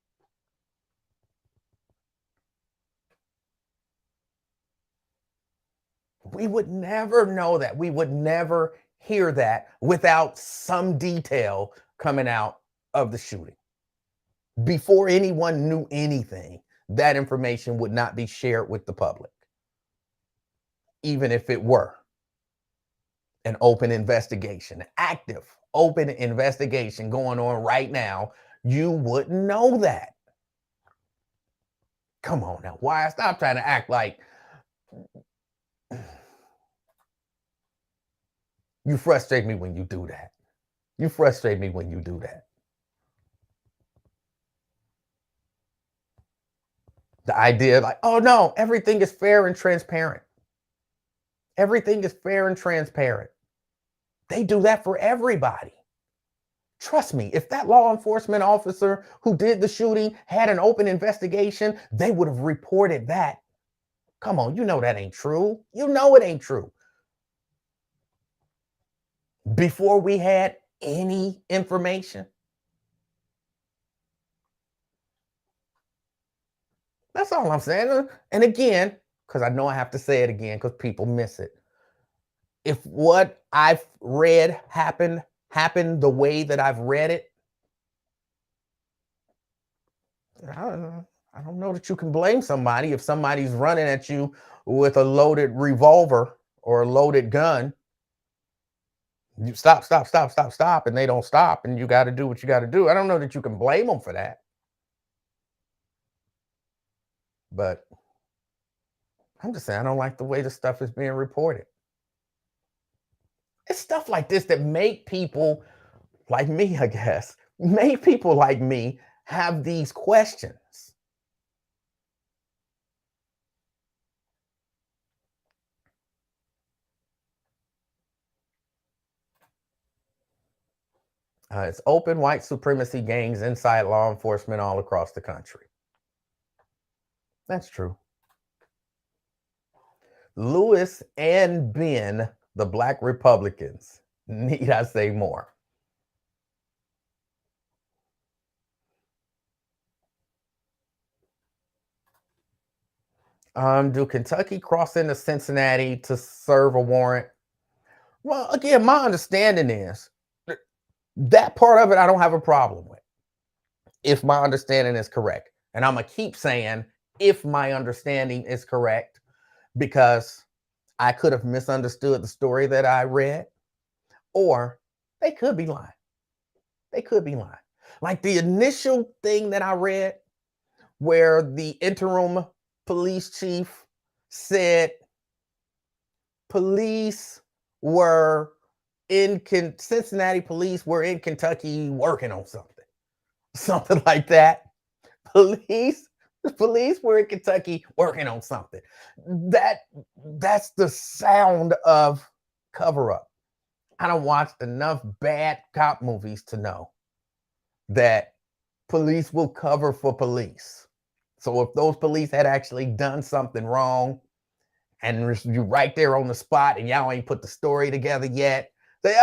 We would never know that. We would never hear that without some detail coming out of the shooting. Before anyone knew anything, that information would not be shared with the public, even if it were an open investigation, active open investigation going on right now. You wouldn't know that. Come on now. Why? Stop trying to act like you frustrate me when you do that. You frustrate me when you do that. The idea like, oh no, everything is fair and transparent. Everything is fair and transparent. They do that for everybody. Trust me, if that law enforcement officer who did the shooting had an open investigation, they would have reported that. Come on, you know that ain't true. You know it ain't true. Before we had any information. That's all I'm saying. And again, because I know I have to say it again because people miss it. If what I've read happened the way that I've read it, I don't know that you can blame somebody if somebody's running at you with a loaded revolver or a loaded gun. You stop, and they don't stop, and you got to do what you got to do. I don't know that you can blame them for that. But I'm just saying, I don't like the way the stuff is being reported. It's stuff like this that make people like me, I guess, make people like me have these questions. It's open white supremacy gangs inside law enforcement all across the country. That's true. Lewis and Ben, the Black Republicans. Need I say more? Do Kentucky cross into Cincinnati to serve a warrant? Well, again, my understanding is that part of it I don't have a problem with, if my understanding is correct. And I'm going to keep saying, if my understanding is correct, because I could have misunderstood the story that I read, or they could be lying. They could be lying. Like the initial thing that I read, where the interim police chief said police were Cincinnati police were in Kentucky working on something like that. Police were in Kentucky working on something. That's the sound of cover up. I don't watch enough bad cop movies to know that police will cover for police. So if those police had actually done something wrong and you're right there on the spot and y'all ain't put the story together yet, say,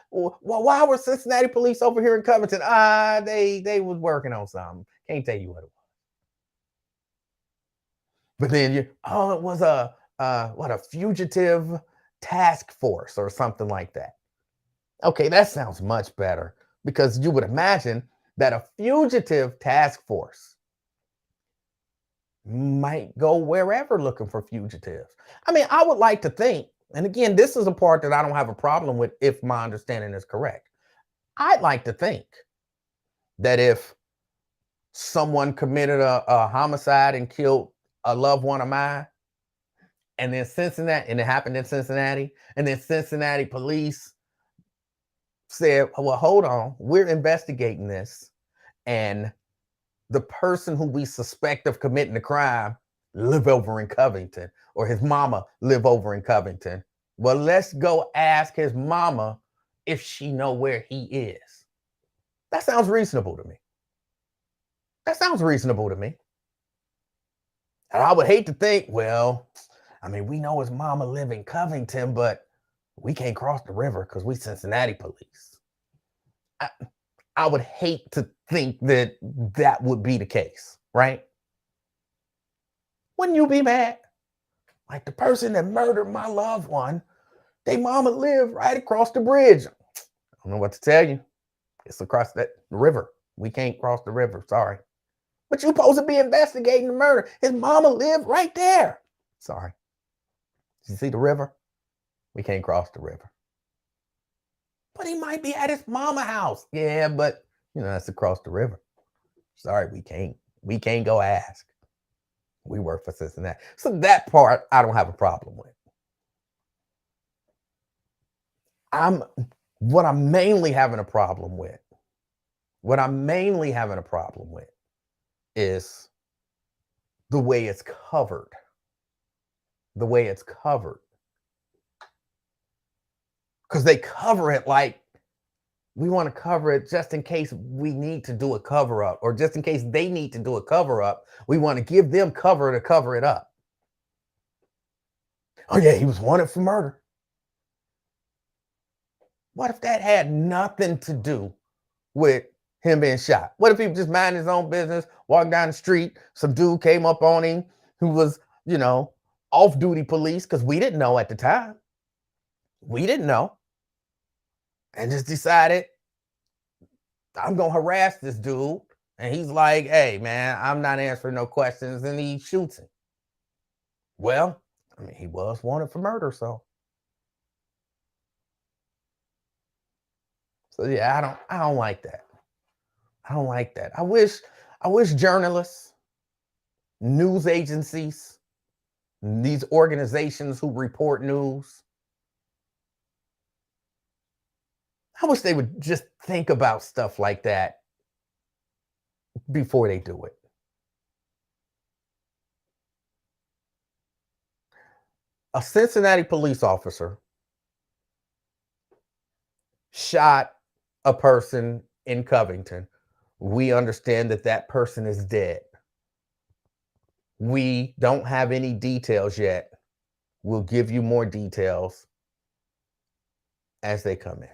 well, why were Cincinnati police over here in Covington? They was working on something. Can't tell you what it was. But then it was a fugitive task force or something like that. Okay, that sounds much better, because you would imagine that a fugitive task force might go wherever looking for fugitives. I mean, I would like to think, and again, this is a part that I don't have a problem with if my understanding is correct. I'd like to think that if someone committed a homicide and killed a loved one of mine, and then Cincinnati, and it happened in Cincinnati, and then Cincinnati police said, well, hold on, we're investigating this, and the person who we suspect of committing the crime live over in Covington, or his mama live over in Covington. Well, let's go ask his mama if she know where he is. That sounds reasonable to me. That sounds reasonable to me. And I would hate to think, well, I mean, we know his mama live in Covington, but we can't cross the river because we Cincinnati police. I would hate to think that that would be the case, right? Wouldn't you be mad? Like the person that murdered my loved one, they mama live right across the bridge. I don't know what to tell you. It's across that river. We can't cross the river, sorry. But you're supposed to be investigating the murder. His mama lived right there. Sorry. You see the river? We can't cross the river. But he might be at his mama house. Yeah, but that's across the river. Sorry, we can't. We can't go ask. We work for Cincinnati. So that part I don't have a problem with. What I'm mainly having a problem with is the way it's covered. The way it's covered. Because they cover it like we want to cover it just in case we need to do a cover up, or just in case they need to do a cover up. We want to give them cover to cover it up. Oh, yeah, he was wanted for murder. What if that had nothing to do with him being shot? What if he just minding his own business, walking down the street, some dude came up on him who was, off-duty police, because we didn't know at the time. We didn't know. And just decided, I'm going to harass this dude. And he's like, hey, man, I'm not answering no questions. And he shoots him. Well, I mean, he was wanted for murder, so. So yeah, I don't like that. I don't like that. I wish journalists, news agencies, these organizations who report news, I wish they would just think about stuff like that before they do it. A Cincinnati police officer shot a person in Covington. We understand that person is dead. We don't have any details yet. We'll give you more details as they come in.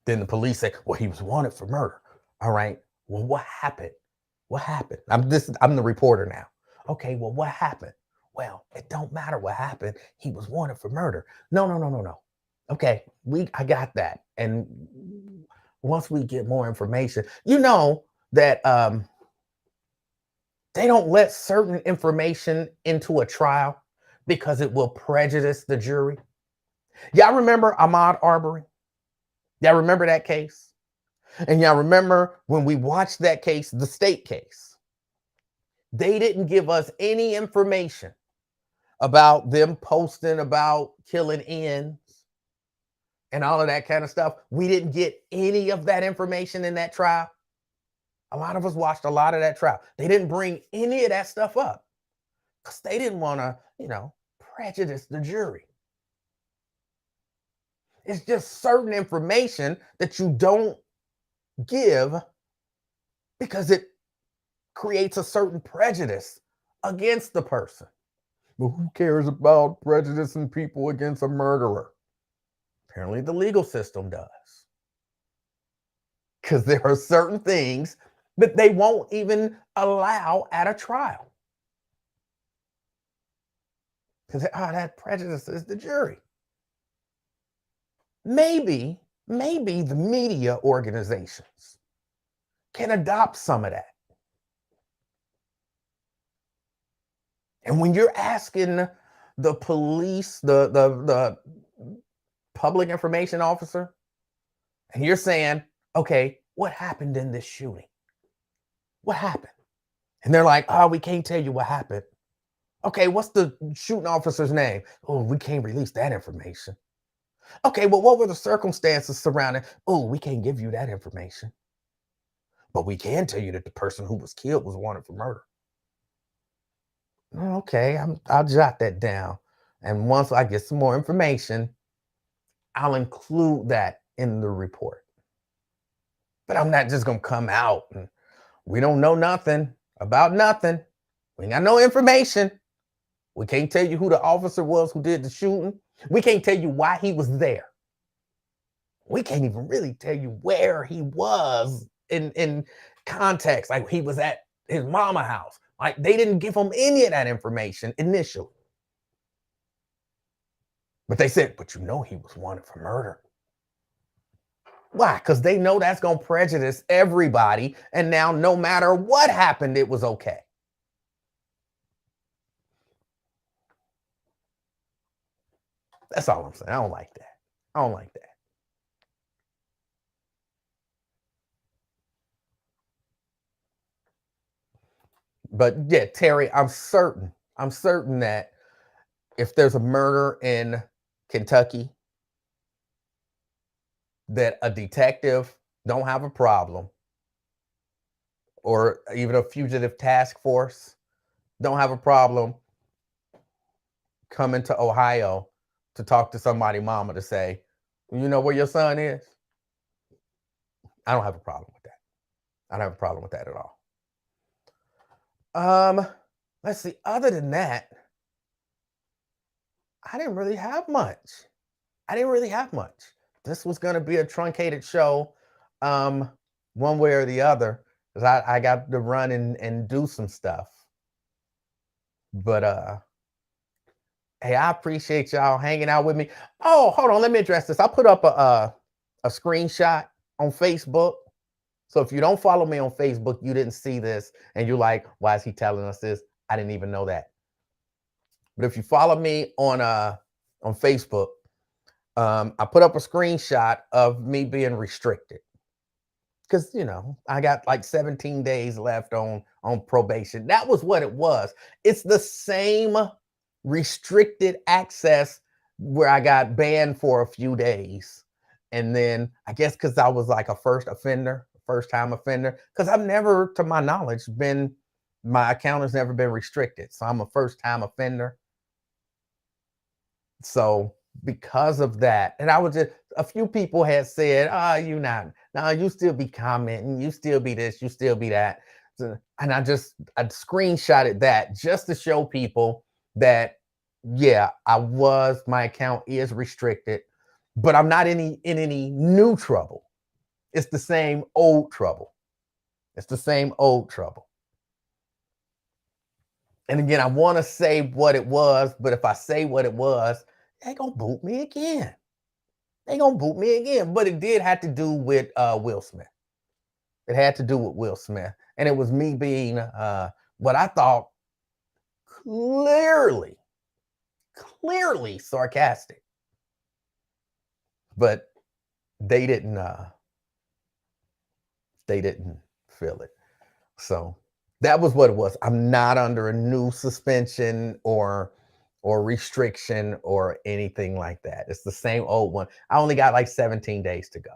Then the police say, well, he was wanted for murder. All right. Well, what happened? What happened? I'm the reporter now. Okay, well, what happened? Well, it don't matter what happened. He was wanted for murder. No. Okay, I got that. And once we get more information, you know that they don't let certain information into a trial because it will prejudice the jury. Y'all remember Ahmaud Arbery? Y'all remember that case? And y'all remember when we watched that case, the state case, they didn't give us any information about them posting about killing ends and all of that kind of stuff. We didn't get any of that information in that trial. A lot of us watched a lot of that trial. They didn't bring any of that stuff up because they didn't want to, prejudice the jury. It's just certain information that you don't give because it creates a certain prejudice against the person. But who cares about prejudicing people against a murderer? Apparently the legal system does. Because there are certain things that they won't even allow at a trial. Because that prejudices the jury. Maybe the media organizations can adopt some of that. And when you're asking the police, the public information officer, and you're saying, okay, what happened in this shooting? What happened? And they're like, oh, we can't tell you what happened. Okay, what's the shooting officer's name? Oh, we can't release that information. Okay, well, what were the circumstances surrounding? Oh, we can't give you that information. But we can tell you that the person who was killed was wanted for murder. Okay, I'll jot that down. And once I get some more information, I'll include that in the report. But I'm not just going to come out and we don't know nothing about nothing. We ain't got no information. We can't tell you who the officer was who did the shooting. We can't tell you why he was there. We can't even really tell you where he was in context. Like he was at his mama house. Like they didn't give him any of that information initially. But they said, but he was wanted for murder. Why? Because they know that's going to prejudice everybody. And now no matter what happened, it was okay. That's all I'm saying. I don't like that. I don't like that. But yeah, Terry, I'm certain that if there's a murder in Kentucky, that a detective don't have a problem, or even a fugitive task force don't have a problem coming to Ohio to talk to somebody's mama to say, you know where your son is? I don't have a problem with that. I don't have a problem with that at all. Let's see. Other than that, I didn't really have much. This was going to be a truncated show, one way or the other, because I got to run and do some stuff. But hey, I appreciate y'all hanging out with me. Oh, hold on, let me address this. I put up a screenshot on Facebook. So if you don't follow me on Facebook, you didn't see this, and you're like, why is he telling us this? I didn't even know that. But if you follow me on Facebook, I put up a screenshot of me being restricted. Because, I got like 17 days left on probation. That was what it was. It's the same restricted access where I got banned for a few days. And then I guess because I was like a first-time offender, because I've never, to my knowledge, my account has never been restricted. So I'm a first-time offender. So because of that, and a few people had said, you still be commenting, you still be this, you still be that. And I screenshotted that just to show people that, yeah, my account is restricted, but I'm not in any new trouble. It's the same old trouble. It's the same old trouble. And again, I want to say what it was, but if I say what it was, they gonna boot me again. They gonna boot me again. But it did have to do with Will Smith. It had to do with Will Smith. And it was me being what I thought clearly sarcastic. But they didn't feel it. So that was what it was. I'm not under a new suspension or restriction or anything like that. It's the same old one. I only got like 17 days to go.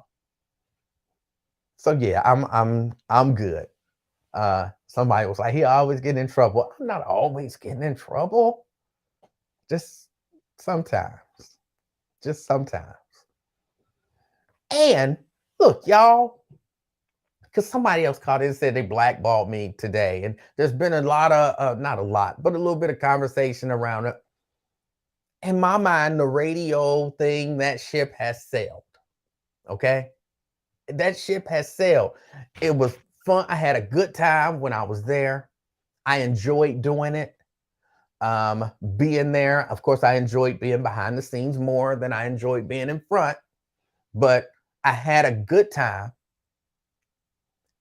So yeah, I'm good. Somebody was like, he always getting in trouble. I'm not always getting in trouble. Just sometimes. Just sometimes. And look, y'all, because somebody else called in and said they blackballed me today. And there's been a lot of, not a lot, but a little bit of conversation around it. In my mind, the radio thing, that ship has sailed. Okay? That ship has sailed. It was fun. I had a good time when I was there. I enjoyed doing it. Being there. Of course, I enjoyed being behind the scenes more than I enjoyed being in front. But I had a good time.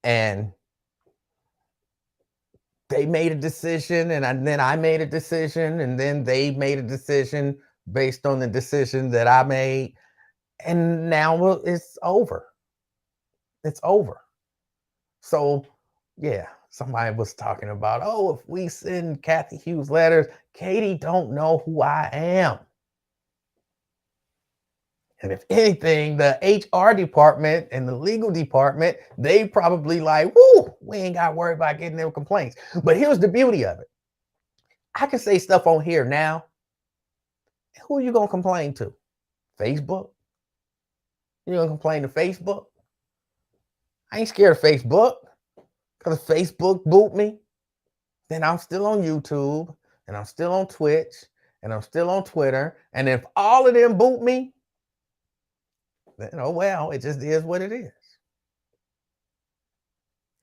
And they made a decision, and then I made a decision, and then they made a decision based on the decision that I made. And now it's over. It's over. So, yeah, somebody was talking about, oh, if we send Kathy Hughes letters, Katie don't know who I am. And if anything, the HR department and the legal department, they probably like, whoo, we ain't got to worry about getting them complaints. But here's the beauty of it. I can say stuff on here now. Who are you going to complain to? Facebook? You're going to complain to Facebook? I ain't scared of Facebook. Because if Facebook boot me, then I'm still on YouTube, and I'm still on Twitch, and I'm still on Twitter. And if all of them boot me, then, oh, well, it just is what it is.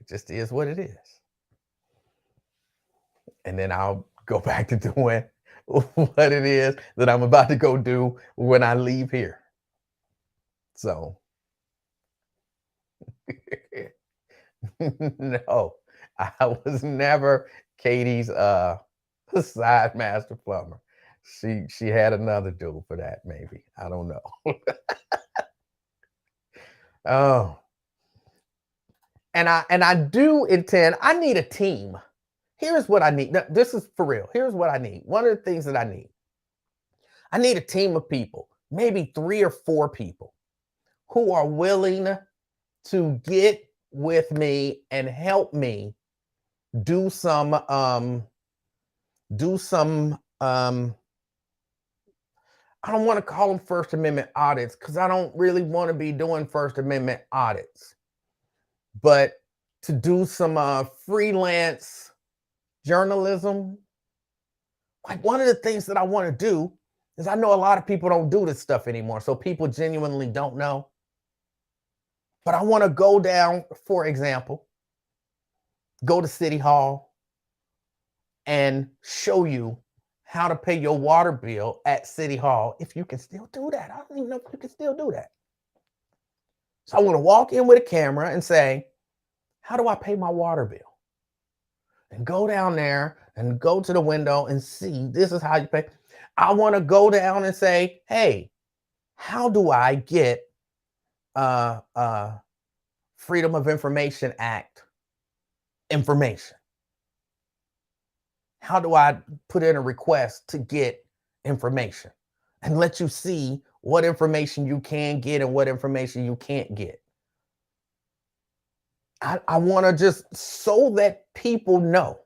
It just is what it is. And then I'll go back to doing what it is that I'm about to go do when I leave here. So, no, I was never Katie's side master plumber. She had another dude for that, maybe. I don't know. Oh. And I do intend, I need a team. Here's what I need. This is for real. Here's what I need. One of the things that I need a team of people, maybe 3 or 4 people who are willing to get with me and help me do some I don't want to call them First Amendment audits because I don't really want to be doing First Amendment audits, but to do some freelance journalism. Like, one of the things that I want to do is, I know a lot of people don't do this stuff anymore, so people genuinely don't know. But I want to go down, for example, go to City Hall and show you how to pay your water bill at City Hall, if you can still do that. I don't even know if you can still do that. So I want to walk in with a camera and say, how do I pay my water bill? And go down there and go to the window and see, this is how you pay. I want to go down and say, hey, how do I get Freedom of Information Act information? How do I put in a request to get information and let you see what information you can get and what information you can't get? I want to just, so that people know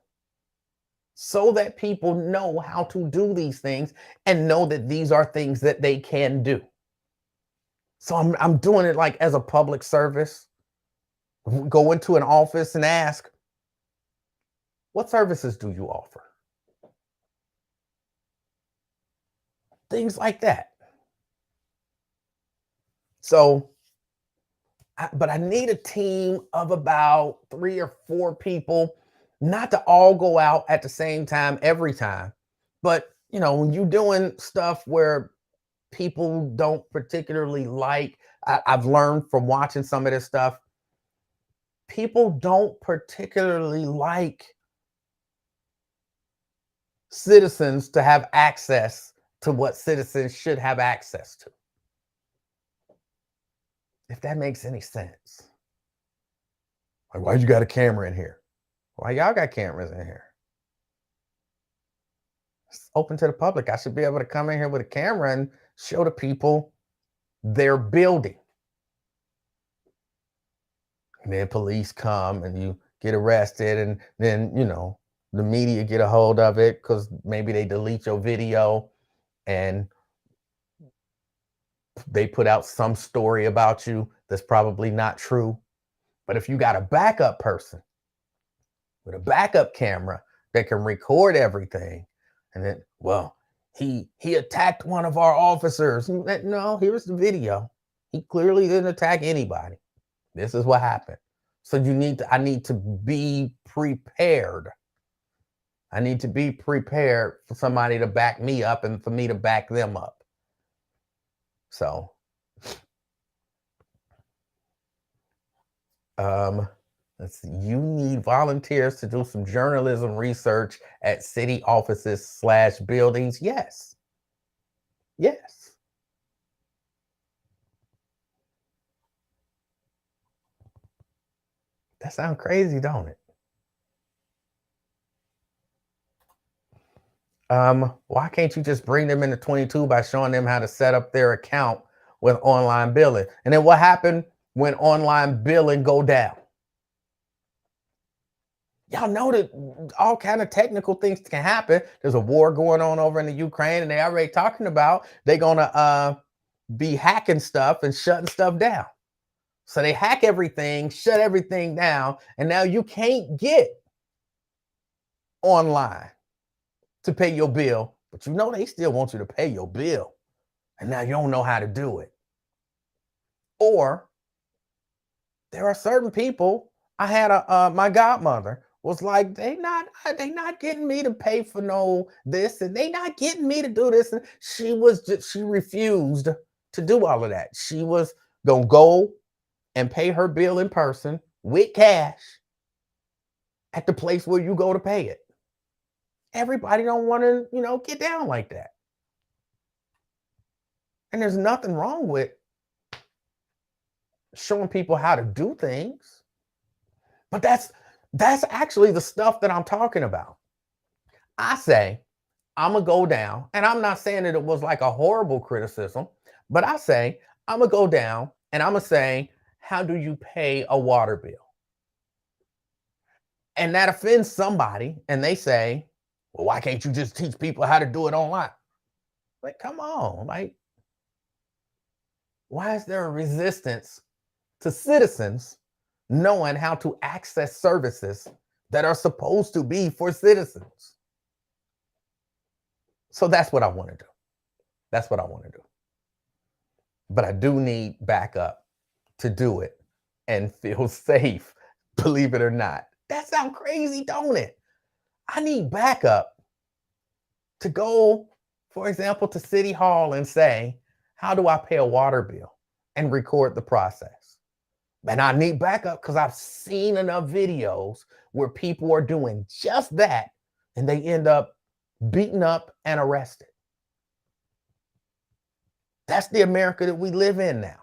how to do these things and know that these are things that they can do. So I'm doing it like as a public service. Go into an office and ask, What services do you offer? Things like that. So, but I need a team of about 3 or 4 people, not to all go out at the same time every time. But, when you're doing stuff where people don't particularly like, I've learned from watching some of this stuff, people don't particularly like citizens to have access to what citizens should have access to. If that makes any sense. Like, why you got a camera in here? Why y'all got cameras in here? It's open to the public. I should be able to come in here with a camera and show the people their building. And then police come and you get arrested, and then, the media get a hold of it because maybe they delete your video and they put out some story about you that's probably not true. But if you got a backup person with a backup camera that can record everything, and then, well, he attacked one of our officers. No, here's the video. He clearly didn't attack anybody. This is what happened. So I need to be prepared. I need to be prepared for somebody to back me up and for me to back them up. So, let's see. You need volunteers to do some journalism research at city offices / buildings. Yes. Yes. That sounds crazy, don't it? Why can't you just bring them into 22 by showing them how to set up their account with online billing? And then what happened when online billing go down? Y'all know that all kind of technical things can happen. There's a war going on over in the Ukraine, and they already talking about they're gonna be hacking stuff and shutting stuff down. So they hack everything, shut everything down, and now you can't get online to pay your bill, but they still want you to pay your bill, and now you don't know how to do it. Or there are certain people. I had my godmother was like, they not getting me to pay for no this, and they not getting me to do this, and she refused to do all of that. She was gonna go and pay her bill in person with cash at the place where you go to pay it. Everybody don't want to, get down like that. And there's nothing wrong with showing people how to do things. But that's actually the stuff that I'm talking about. I say, I'm going to go down, and I'm not saying that it was like a horrible criticism, but I say, I'm going to go down and I'm going to say, how do you pay a water bill? And that offends somebody, and they say, well, why can't you just teach people how to do it online? Like, come on, like, why is there a resistance to citizens knowing how to access services that are supposed to be for citizens? So that's what I want to do. That's what I want to do. But I do need backup to do it and feel safe, believe it or not. That sounds crazy, don't it? I need backup to go, for example, to City Hall and say, how do I pay a water bill, and record the process? And I need backup because I've seen enough videos where people are doing just that and they end up beaten up and arrested. That's the America that we live in now.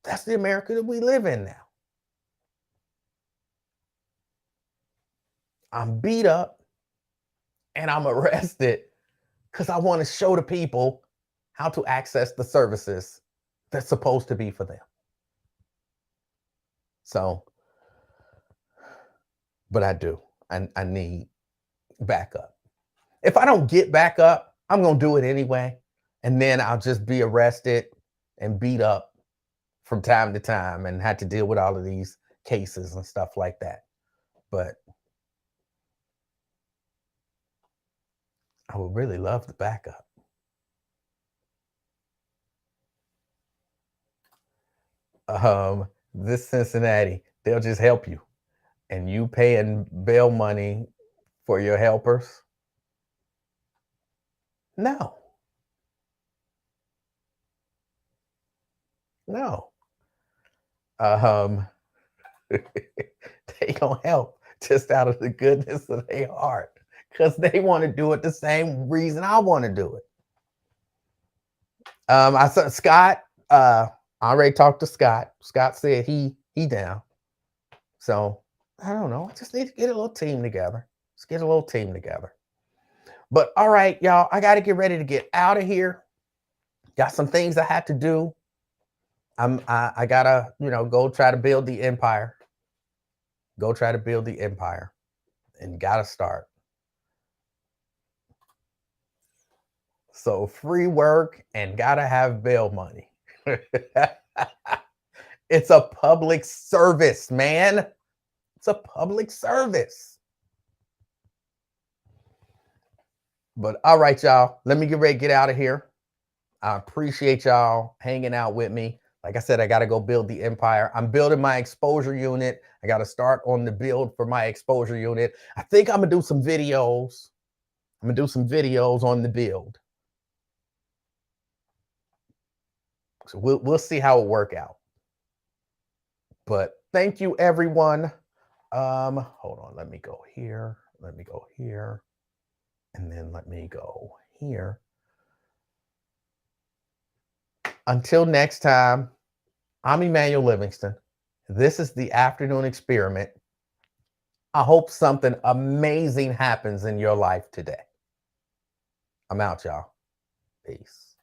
That's the America that we live in now. I'm beat up and I'm arrested because I want to show the people how to access the services that's supposed to be for them. So, but I do. I need backup. If I don't get backup, I'm going to do it anyway. And then I'll just be arrested and beat up from time to time and had to deal with all of these cases and stuff like that. But I would really love the backup. This Cincinnati, they'll just help you. And you paying bail money for your helpers? No. No. They don't help just out of the goodness of their heart because they want to do it the same reason I want to do it. I said Scott. I already talked to Scott. Scott said he down. So I don't know. I just need to get a little team together. Let's get a little team together. But all right, y'all. I got to get ready to get out of here. Got some things I have to do. I gotta go try to build the empire. Go try to build the empire, and gotta start. So free work and gotta have bail money. It's a public service, man. It's a public service. But all right, y'all. Let me get ready to get out of here. I appreciate y'all hanging out with me. Like I said, I got to go build the empire. I'm building my exposure unit. I got to start on the build for my exposure unit. I think I'm going to do some videos. I'm going to do some videos on the build. So we'll see how it work out. But thank you, everyone. Hold on. Let me go here. Let me go here. And then let me go here. Until next time, I'm Emanuel Livingston. This is the Afternoon Experiment. I hope something amazing happens in your life today. I'm out, y'all. Peace.